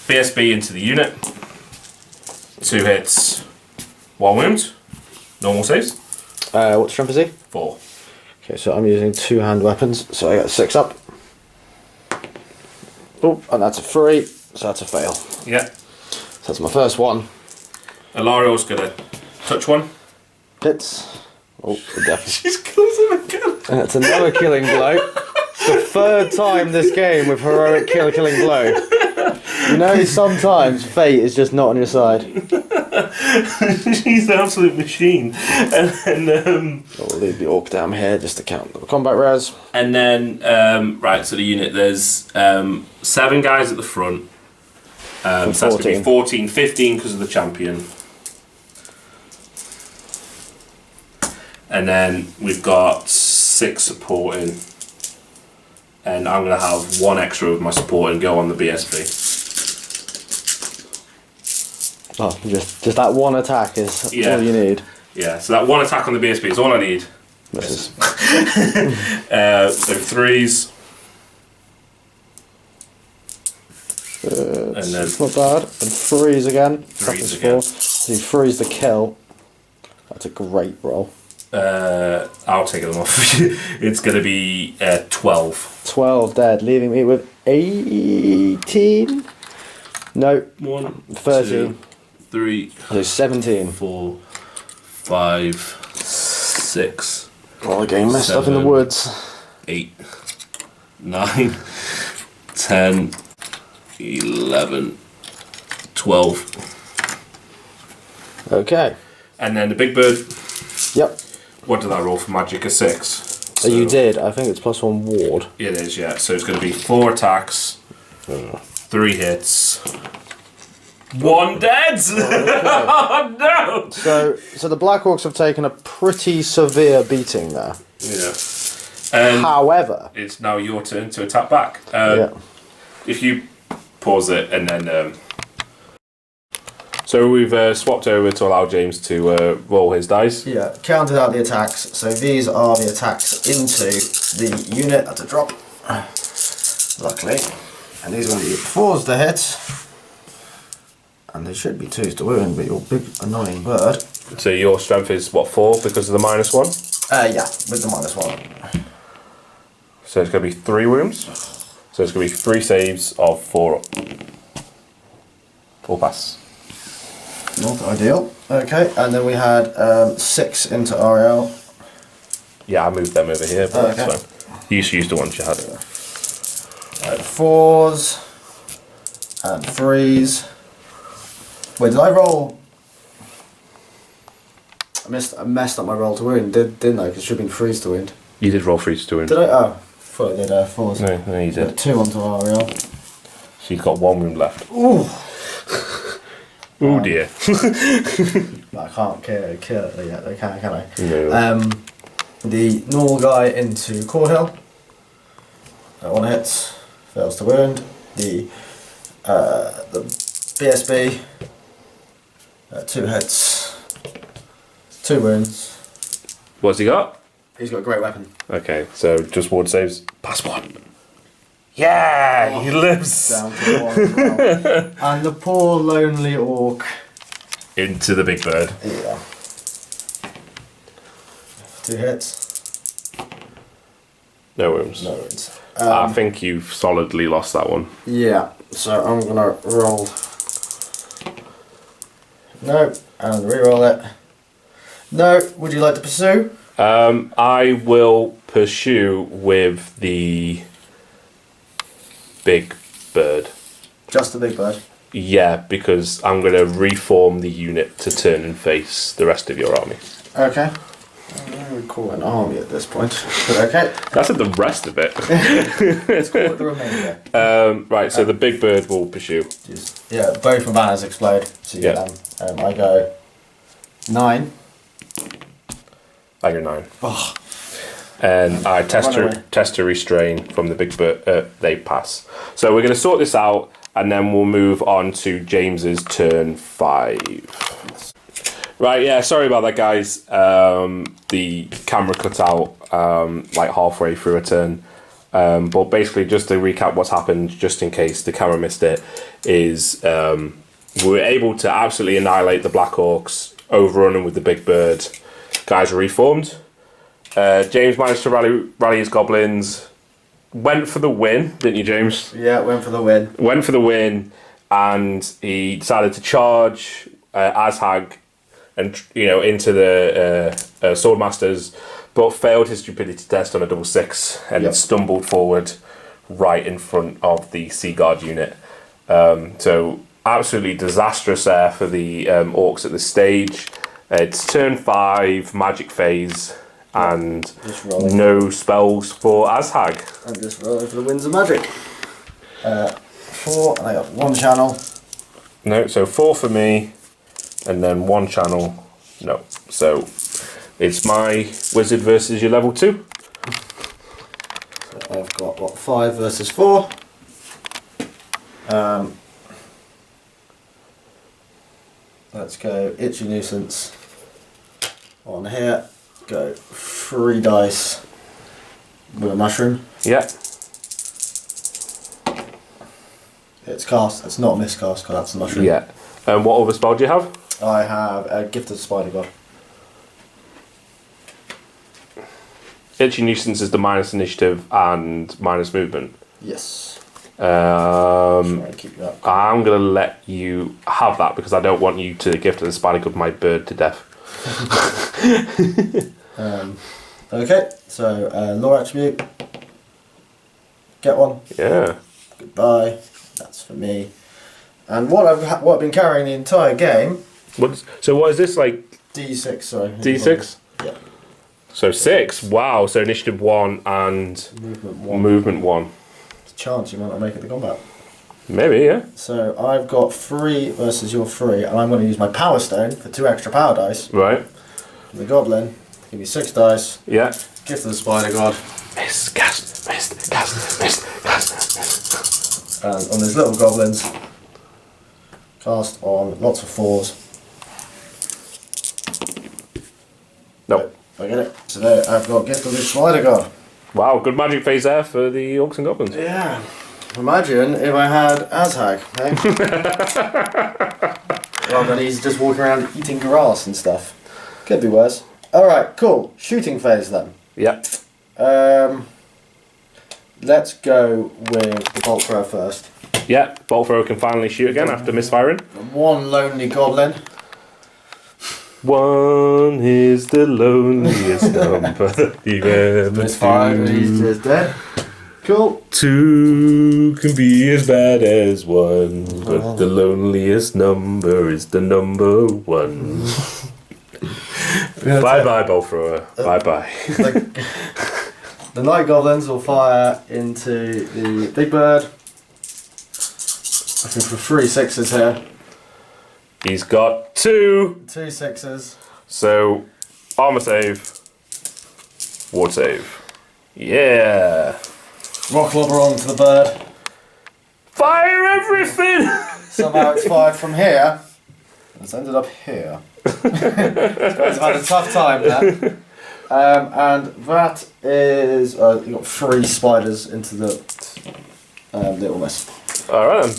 BSB into the unit. 2 hits, 1 wound. Normal saves. What strength is he? 4. Okay, so I'm using 2-hand weapons, so I got 6 up. Oh, and that's a 3, so that's a fail. Yeah. So that's my first one. Alariel's going to touch 1. Hits. Oh, definitely. She's kills him again. And that's another killing blow. It's the 3rd time this game with heroic killing blow. You know, sometimes fate is just not on your side. She's an absolute machine. And then I'll leave the orc down here just to count the combat res. and then right, so the unit, there's 7 guys at the front. So that's going to be 14, 15 because of the champion. And then we've got 6 supporting. And I'm going to have 1 extra of my support and go on the BSB. Oh, just that one attack is all you need. Yeah, so that 1 attack on the BSB is all I need. Misses. So 3s. And then It's not bad. And 3s again. 3s That's again. 4. So he 3s the kill. That's a great roll. I'll take them off. It's going to be 12. 12 dead, leaving me with 18. No, 1, 13. 2, 3, So 17. 4, 5, 6, Well, the game messed up in the 7. woods. 8, 9, 10, 11, 12. Okay. And then the big bird. Yep. What did I roll for magic? A 6. So you did. I think it's +1 ward. It is, yeah. So it's going to be 4 attacks, 3 hits, 1 dead. Oh no! So the Black Orcs have taken a pretty severe beating there. Yeah. However, It's now your turn to attack back. yeah. If you pause it and then. So we've swapped over to allow James to roll his dice. Yeah, counted out the attacks. So these are the attacks into the unit at a drop. Luckily. And these are going to be 4s to hit. And they should be 2s to wound, but your big annoying bird. So your strength is what, 4 because of the -1? Yeah, with the -1. So it's going to be 3 wounds. So it's going to be 3 saves of 4 pass. Not ideal. Okay, and then we had 6 into Ariel. Yeah, I moved them over here, but Okay. that's fine. You just used the ones you had. 4s and 3s. Wait, did I roll? I messed up my roll to wound, didn't I? Because it should have been 3s to wound. You did roll 3s to wound. Did I? Oh, thought I did 4s. No, you did. 2 onto Ariel. So you've got 1 wound left. Ooh. Oh dear. But I can't kill it yet, they can I? No. The normal guy into Core Hill. 1 hit, fails to wound. The BSB, 2 hits, 2 wounds. What's he got? He's got a great weapon. Okay, so just ward saves. +1. Yeah, he lives. Down to 1 as well. And the poor lonely orc. Into the big bird. Yeah. 2 hits. No wounds. No wounds. I think you've solidly lost that one. Yeah, so I'm gonna roll. No, and re-roll it. No, would you like to pursue? I will pursue with the big bird. Just the big bird. Yeah, because I'm going to reform the unit to turn and face the rest of your army. Okay. I would call it an army at this point, but okay. That's the rest of it. Let's call it the remainder. Right, so the big bird will pursue. Yeah, both my banners explode, so you get them. I go 9. I go 9. Oh. And I test to restrain from the big bird. They pass. So we're going to sort this out, and then we'll move on to James's turn 5. Right, yeah, sorry about that, guys. The camera cut out like halfway through a turn. But basically, just to recap what's happened, just in case the camera missed it, is we were able to absolutely annihilate the Black Orcs, overrunning with the big bird. Guys reformed. James managed to rally his goblins. Went for the win, didn't you, James? Yeah, went for the win. Went for the win, and he decided to charge Azhag and into the Swordmasters, but failed his stupidity test on a double 6 and stumbled forward right in front of the Sea Guard unit. So absolutely disastrous there for the Orcs at this stage. It's turn 5, magic phase, and no spells for Azhag. I'm just rolling for the winds of magic. 4, and I got 1 channel. No, so 4 for me, and then 1 channel. No, so it's my wizard versus your level 2. So I've got 5 versus 4. Let's go Itchy Nuisance on here. Go 3 dice with a mushroom. Yeah. It's cast. It's not miscast because that's a mushroom. Yeah. And what other spell do you have? I have a Gift of the Spider God. Itchy Nuisance is the minus initiative and minus movement. Yes. I'm Keep that. going to let you have that because I don't want you to gift the spider god my bird to death. Okay, so lore attribute. Get 1. Yeah. Goodbye. That's for me. And what I've been carrying the entire game. So what is this, like? D6, sorry. D6? Yeah. So 6. Wow. So initiative 1 and movement 1. Chance you might not make it to combat. Maybe, yeah. So I've got 3 versus your 3, and I'm going to use my Power Stone for 2 extra power dice. Right. And the Goblin, give me 6 dice. Yeah. Gift of the Spider God. Miss, cast, missed, cast, missed, cast, missed. And on these little goblins, cast on lots of 4s. Nope. I get it. So there, I've got Gift of the Spider God. Wow, good magic phase there for the Orcs and Goblins. Yeah. Imagine if I had Azhag, eh? Well, then he's just walking around eating grass and stuff. Could be worse. Alright, cool. Shooting phase then. Yep. Let's go with the bolt thrower first. Yeah, bolt thrower can finally shoot again after misfiring. 1 lonely goblin. 1 is the loneliest number that you've ever Misfired, he's just dead. Cool. 2 can be as bad as 1, but the loneliest number is the number 1. Bye bye, bolt thrower. Bye bye. The night goblins will fire into the big bird. I think for 3 6s here. He's got 2. 2 6s. So, armor save, ward save. Yeah. Rock lobber on to the bird. Fire everything! Somehow it's fired from here. It's ended up here. These guys have had a tough time there. And that is... you've got 3 spiders into the little mess. Alright then.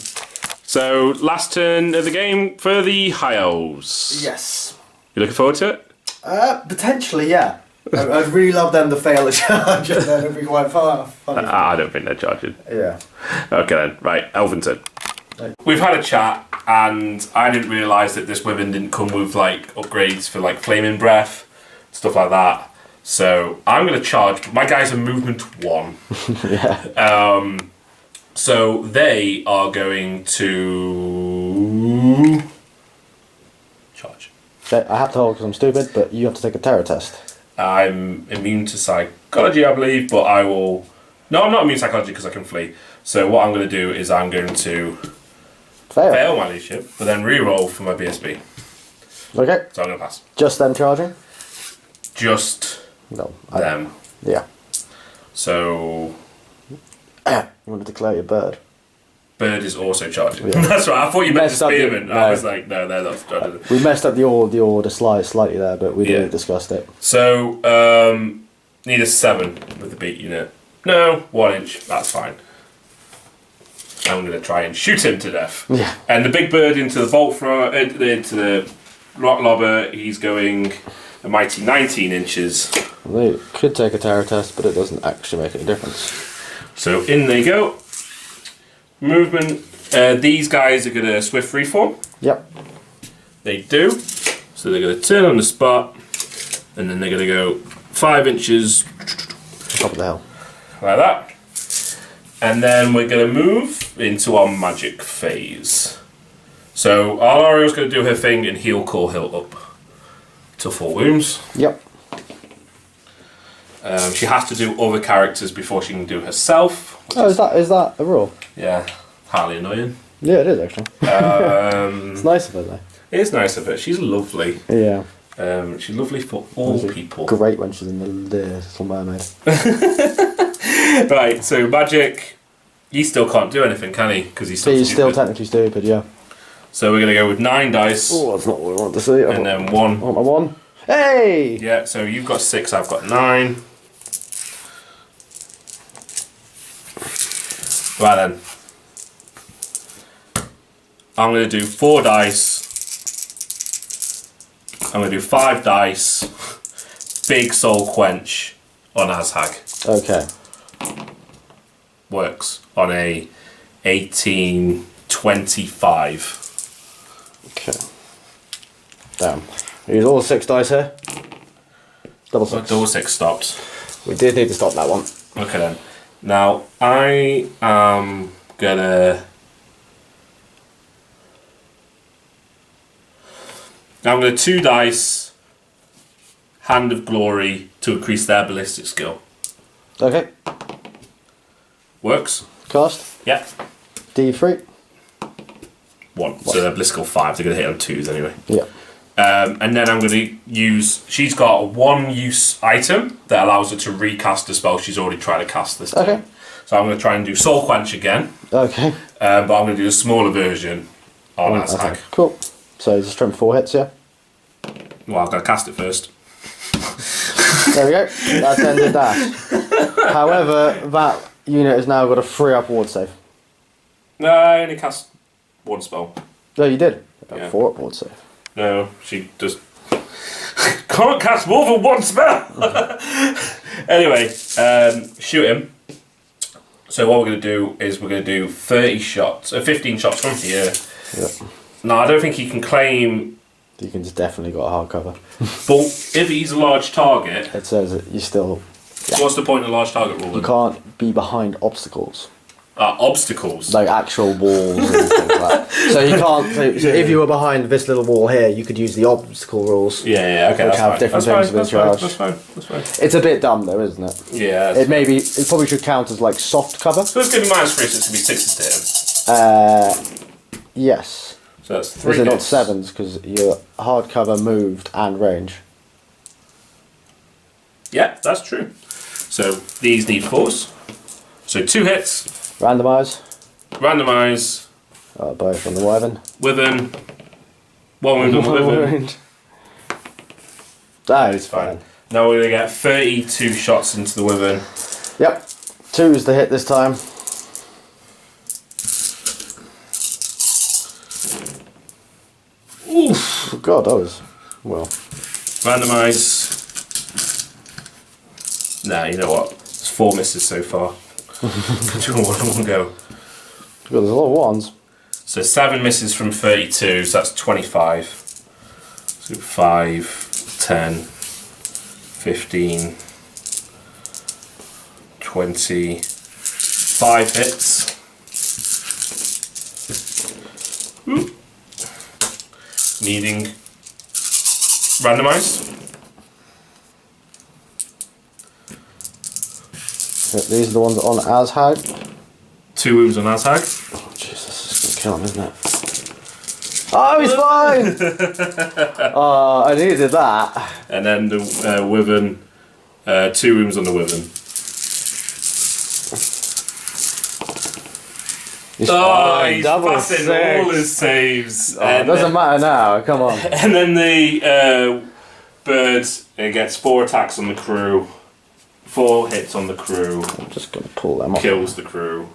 So, last turn of the game for the High Elves. Yes. You looking forward to it? Potentially, yeah. I'd really love them to fail a charge and then it'd be quite funny. I don't think they're charging. Yeah. Okay then, right, Elventon. Right. We've had a chat and I didn't realise that this weapon didn't come with like upgrades for like flaming breath, stuff like that. So I'm going to charge. My guys are movement 1. Yeah. So they are going to charge. Okay, I have to hold because I'm stupid, but you have to take a terror test. I'm immune to psychology, I believe, but I will... No, I'm not immune to psychology because I can flee. So what I'm going to do is I'm going to fail my leadership, but then re-roll for my BSB. Okay. So I'm going to pass. Just them charging? Just them. Yeah. So... You want to declare your bird? Bird is also charging. Yeah. That's right, I thought you meant the Messed up the- spearman. no. I was like, no, they're not charging. We messed up the order slightly there, but we didn't discuss it. So, need a 7 with the beat unit. No, 1 inch, that's fine. I'm going to try and shoot him to death. Yeah. And the big bird into the bolt thrower, into the rock lobber, he's going a mighty 19 inches. They could take a terror test, but it doesn't actually make any difference. So in they go. Movement. These guys are going to swift freeform. Yep. They do. So they're going to turn on the spot, and then they're going to go 5 inches Top of the hill. like that. And then we're going to move into our magic phase. So our Ariel's going to do her thing and heal Core Hill up to 4 wounds. Yep. She has to do other characters before she can do herself. Oh, is that a rule? Yeah, highly annoying. Yeah, it is actually. It's nice of her though. It is nice of her. She's lovely. Yeah. She's lovely for all people. Great when she's in the Little Mermaid. Right, so magic. He still can't do anything, can he? Because he's Still technically stupid, yeah. So we're going to go with 9 dice. Oh, that's not what we want to see. And then 1. I want my 1. Hey! Yeah, so you've got 6, I've got 9. Right then. I'm going to do 4 dice. I'm going to do 5 dice. Big soul quench on Azhag. Okay. Works on a 1825. Okay. Damn. Use all 6 dice here. Double 6. Double 6 stopped. We did need to stop that one. Okay then. Now I am gonna. I'm gonna 2 dice. Hand of Glory to increase their ballistic skill. Okay. Works. Cast. Yeah. D3. 1. So they're ballistic skill 5. They're gonna hit on 2s anyway. Yeah. And then I'm going to use... She's got a 1-use item that allows her to recast a spell she's already tried to cast this time. Okay. So I'm going to try and do Soul Quench again. Okay. But I'm going to do a smaller version on Azhag. Okay. Cool. So is the strength 4 hits, yeah? Well, I've got to cast it first. There we go. That's ended that. However, that unit has now got a 3-up ward save. No, I only cast 1 spell. No, you did. Yeah. 4-up ward save. No, she just can't cast more than 1 spell. Anyway, shoot him. So what we're going to do is we're going to do 30 shots, 15 shots from here. Yep. No, I don't think he can claim. You can just definitely got a hard cover. But if he's a large target, It says that you still... so what's the point of large target rule? You can't be behind obstacles. Obstacles. Like actual walls and things like that. So you can't... So if you were behind this little wall here, you could use the obstacle rules. Yeah, okay, Which that's have fine. different That's things fine, within that's charge. fine. It's a bit dumb though, isn't it? Yeah. It probably should count as like soft cover. So let's give him -3, so it's going to be 6 to hit him. Yes. So that's 3 Is it not hits. 7s? Because you're hardcover, moved, and range. Yeah, that's true. So these need 4s. So 2 hits. Randomise. Randomise. Both on the wyvern. Wyvern. 1 wound on the wyvern. That It's fine. Now we're going to get 32 shots into the wyvern. Yep. 2's the hit this time. Oof. Oh God, that was well. Randomise. Nah, you know what? It's 4 misses so far. Doing one go. God, there's a lot of ones. So 7 misses from 32, so that's 25. So 5, 10, 15, 20, 5 hits. Ooh. Needing randomised. These are the ones on Azhag. 2 wounds on Azhag. Oh Jesus, this is gonna kill him, isn't it? Oh, he's fine! Oh, I needed that. And then the wyvern, 2 wounds on the wyvern. He's Oh, fine. he's Double passing 6. all his saves. Oh, it doesn't matter now, come on. And then the bird gets 4 attacks on the crew, 4 hits on the crew, I'm just gonna pull them off. kills the crew.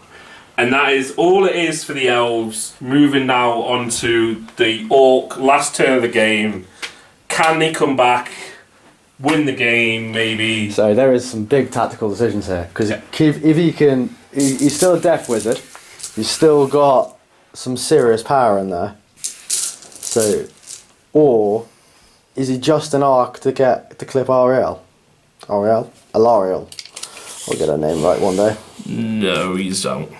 And that is all it is for the elves. Moving now onto the orc, last turn of the game. Can they come back, win the game, maybe? So there is some big tactical decisions here. Because if he can, he's still a death wizard. He's still got some serious power in there. So, or is he just an arc to clip Ariel? Alariel. I'll get her name right one day. No, you don't.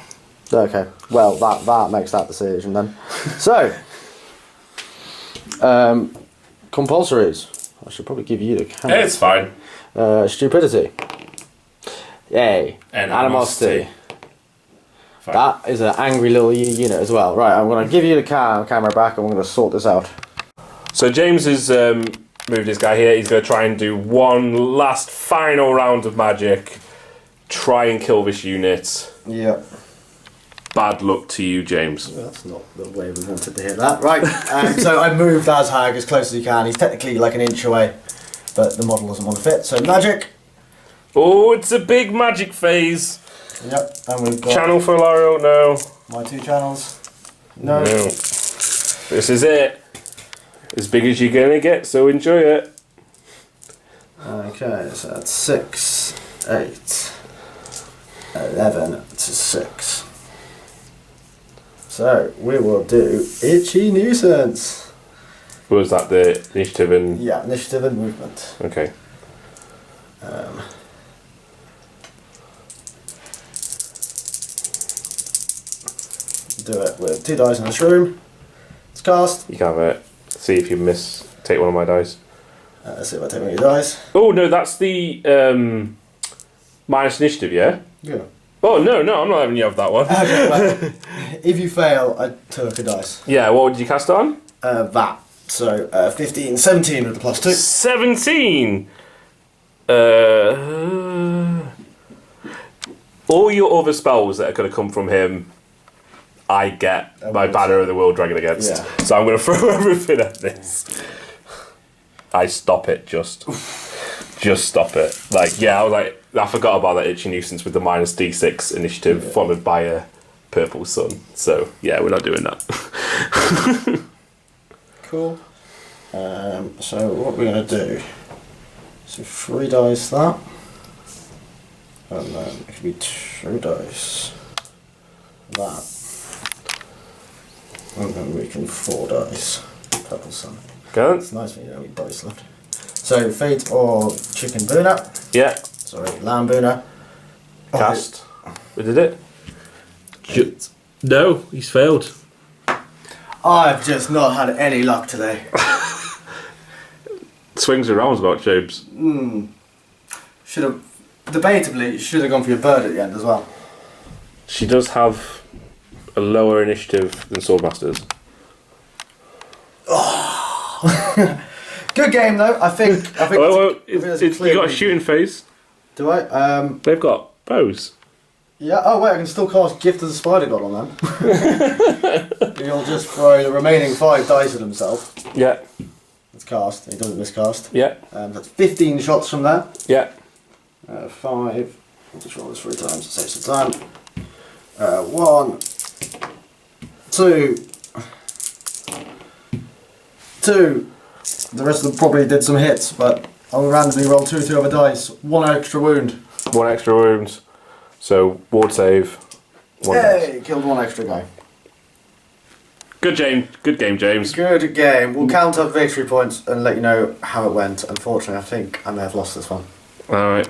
Okay, well that makes that decision then. So, compulsories. I should probably give you the count. It's fine. Stupidity. Yay. And Animosity. Fine. That is an angry little unit as well. Right, I'm going to give you the camera back and we're going to sort this out. So James has moved his guy here. He's going to try and do one last final round of magic. Try and kill this unit. Yep. Bad luck to you, James. Well, that's not the way we wanted to hear that. Right, so I moved Azhag as close as he can. He's technically like an inch away, but the model doesn't want to fit. So magic. Oh, it's a big magic phase. Yep, and we've got Channel for Lario, no. my 2 channels. No. This is it. As big as you're going to get, so enjoy it. Okay, so that's 6, 8, 11 to 6. So we will do Itchy Nuisance. Was that the initiative and... Yeah, initiative and movement. Okay. Do it with 2 dice in this room. It's cast. You can have it. See if you miss. Take one of my dice. Let's see if I take one of your dice. Oh, no, that's the minus initiative, yeah? Yeah. Oh, no, I'm not having you have that one. Okay, well, if you fail, I took a dice. Yeah, what did you cast on? That. So 15, 17 with the plus 2. 17! All your other spells that are going to come from him, I get my Banner of the World Dragon against. Yeah. So I'm going to throw everything at this. I stop it, just stop it. Like, yeah, I was like, I forgot about that Itchy Nuisance with the minus D6 initiative, followed by a purple sun. So, yeah, we're not doing that. Cool. So what we're going to do, so 3 dice that, and then it could be 2 dice that, and then we can 4 dice purple sun. Go It's nice when you don't need dice left. So Fate or Chicken Booner, Yeah, sorry, Lamb Booner. cast. We did it. No, he's failed. I've just not had any luck today. Swings and roundabouts, James. Should have, debatably, should have gone for your bird at the end as well. She does have a lower initiative than Swordmasters. Good game though. I think. You got a shooting phase. Do I? They've got bows. Yeah. Oh wait, I can still cast Gift of the Spider God on them. He'll just throw the remaining 5 dice at himself. Yeah. It's cast. He doesn't miscast. Yeah. That's 15 shots from there. Yeah. 5. I'll just roll this 3 times. Save some time. 1, 2. 2. The rest of them probably did some hits, but I'll randomly roll 2 other dice. 1 extra wound. 1 extra wound. So ward save. 1 Hey, killed 1 extra guy. Good game, James. Good game. We'll count up victory points and let you know how it went. Unfortunately, I think I may have lost this one. Alright.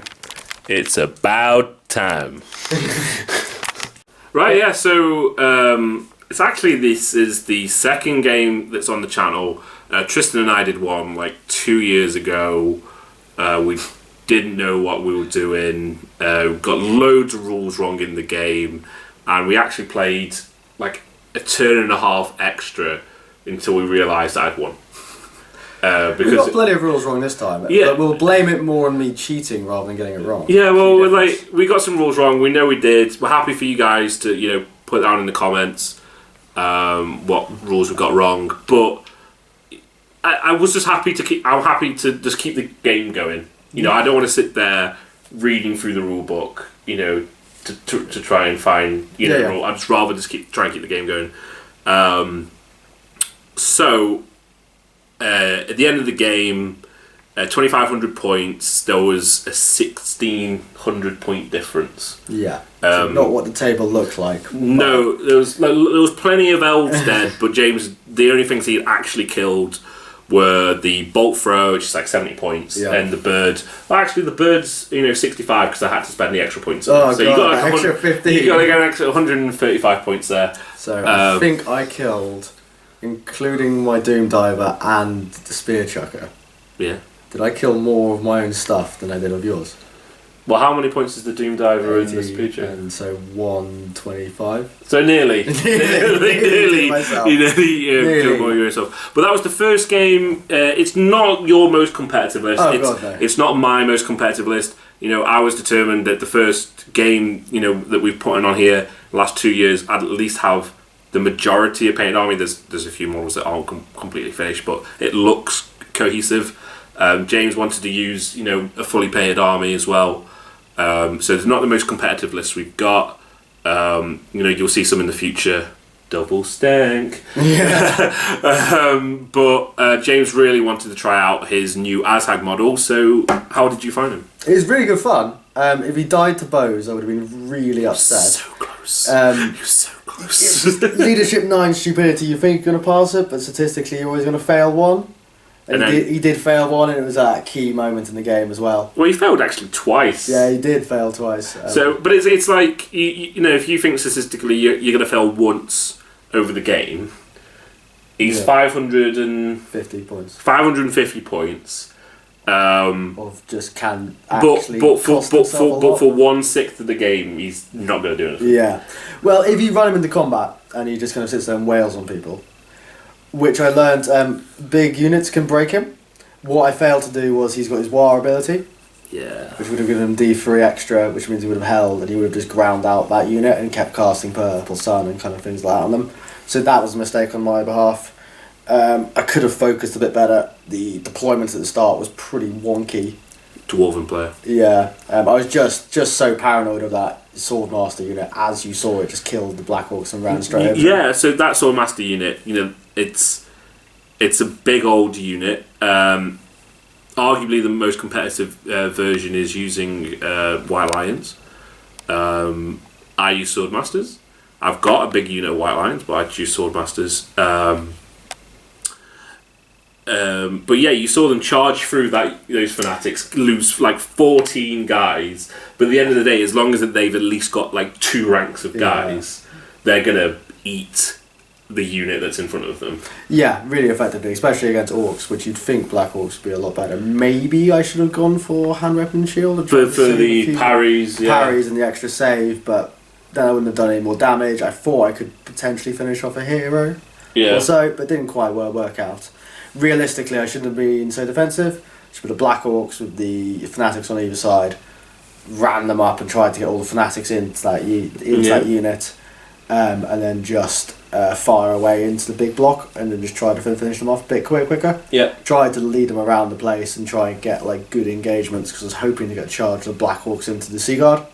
It's about time. Right, yeah, so it's actually, this is the second game that's on the channel. Tristan and I did one like 2 years ago. We didn't know what we were doing. Got loads of rules wrong in the game. And we actually played like a turn and a half extra until we realised I'd won. We've got plenty of rules wrong this time, yeah. But we'll blame it more on me cheating rather than getting it wrong. Yeah, well, we got some rules wrong. We know we did. We're happy for you guys to put down in the comments what rules we got wrong. But I was just happy to keep. I'm happy to just keep the game going. I don't want to sit there reading through the rule book. To try and find rule. I'd just rather just try and keep the game going. So at the end of the game, 2,500 points. There was a 1,600 point difference. Yeah, so not what the table looked like. No, there was plenty of elves dead, but James, the only things he had actually killed were the bolt throw, which is like 70 points, and the bird. Well, actually, the bird's 65 because I had to spend the extra points. Oh, so God, you got like extra 15. You got to get an extra 135 points there. So I think I killed, including my Doom Diver and the Spear Chucker. Yeah. Did I kill more of my own stuff than I did of yours? Well, how many points is the Doom Diver and the Spear Chucker? And so 125. So nearly. nearly. Myself. You killed more yourself. But that was the first game. It's not your most competitive list. Oh, it's, God, no. It's not my most competitive list. I was determined that the first game, that we've put on here the last 2 years, I'd at least have the majority of Painted Army. There's a few models that aren't completely finished, but it looks cohesive. James wanted to use, a fully painted army as well. So it's not the most competitive list we've got. You'll see some in the future. Double stank. Yeah. But James really wanted to try out his new Azhag model. So how did you find him? It was really good fun. If he died to bows, I would have been really upset. So close. You're so close. Leadership 9 stupidity. You think you're going to pass it, but statistically you're always going to fail one. And he did fail one, and it was at a key moment in the game as well. Well, he failed actually twice. Yeah, he did fail twice. But it's like if you think statistically you're going to fail once over the game, he's 550 points. 550 points. Of just can actually but for 1/6 of the game, he's not going to do anything. Yeah. Well, if you run him into combat and he just kind of sits there and wails on people, which I learned, big units can break him. What I failed to do was he's got his War ability. Yeah. Which would have given him D3 extra, which means he would have held, and he would have just ground out that unit and kept casting Purple Sun and kind of things like that on them. So that was a mistake on my behalf. I could have focused a bit better. The deployment at the start was pretty wonky. Dwarven player. Yeah. I was just so paranoid of that Swordmaster unit. As you saw, it just killed the Black Orcs and ran straight over. Yeah, so that Swordmaster unit, it's a big old unit. Arguably the most competitive version is using White Lions. I use Swordmasters. I've got a big unit of White Lions, but I choose Swordmasters. But yeah, you saw them charge through those fanatics, lose like 14 guys. But at the end of the day, as long as they've at least got like 2 ranks of guys, they're gonna eat the unit that's in front of them. Yeah, really effectively, especially against Orcs, which you'd think Black Orcs would be a lot better. Maybe I should have gone for Hand Weapon Shield for the parries, parries and the extra save, but then I wouldn't have done any more damage. I thought I could potentially finish off a hero, or so, but didn't quite work out. Realistically, I shouldn't have been so defensive. Should put the Black Orcs with the Fanatics on either side, ran them up and tried to get all the Fanatics into that unit, and then just fire away into the big block, and then just try to finish them off a bit quicker. Yeah. Tried to lead them around the place and try and get like good engagements because I was hoping to get charged the Black Orcs into the Sea Guard.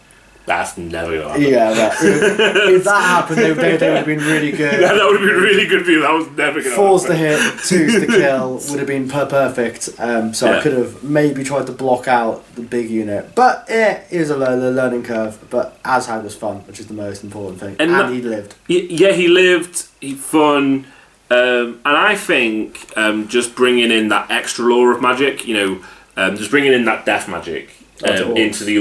That's never going to happen. Yeah, but if that happened, they would have been really good. Yeah, that would have been really good for you. That was never going to happen. 4's the hit, 2's the kill would have been perfect. So I could have maybe tried to block out the big unit. But it was a learning curve. But Azhag was fun, which is the most important thing. And he lived. Yeah, he lived. He fun. And I think just bringing in that extra lore of magic, just bringing in that death magic into the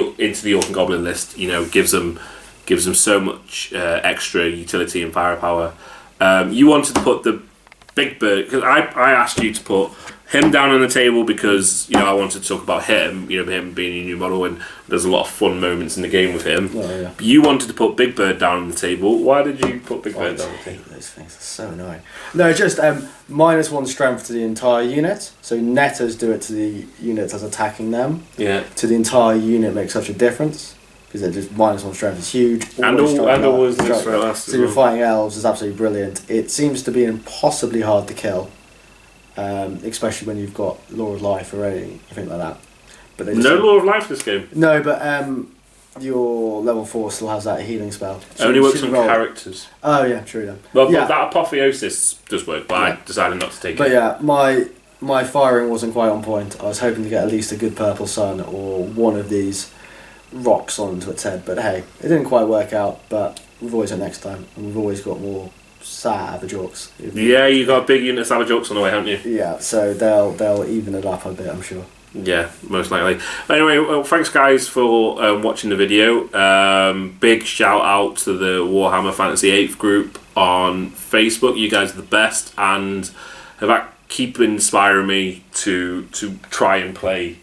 Orc and Goblin list, gives them so much extra utility and firepower. You wanted to put the big bird because I asked you to put him down on the table because I wanted to talk about him, him being a new model, and there's a lot of fun moments in the game with him. Oh, yeah. You wanted to put Big Bird down on the table. Why did you put Big Bird down on the table? Those things are so annoying. No, just -1 strength to the entire unit. So netters do it to the unit that's attacking them. Yeah. To the entire unit makes such a difference because they're just -1 strength is huge. Always so you're fighting elves is absolutely brilliant. It seems to be impossibly hard to kill. Especially when you've got Law of Life already, I think like that. But no Law of Life this game. No, but your level 4 still has that healing spell. So only works on characters. Oh yeah, true then. Well, that Apotheosis does work, but I decided not to take it. But yeah, my firing wasn't quite on point. I was hoping to get at least a good purple sun or one of these rocks onto its head, but hey, it didn't quite work out. But we've always got next time, and we've always got more Savage Orcs. Yeah, you got a big unit of Savage Orcs on the way, haven't you? Yeah, so they'll even it up a bit, I'm sure. Yeah, most likely. Anyway, well, thanks guys for watching the video. Big shout out to the Warhammer Fantasy 8th group on Facebook. You guys are the best and keep inspiring me to try and play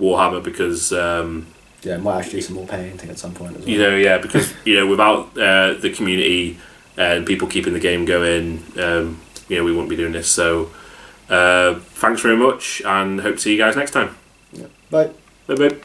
Warhammer because might actually do some more painting at some point as well. because without the community and people keeping the game going, we wouldn't be doing this. So thanks very much and hope to see you guys next time. Yeah. Bye. Bye.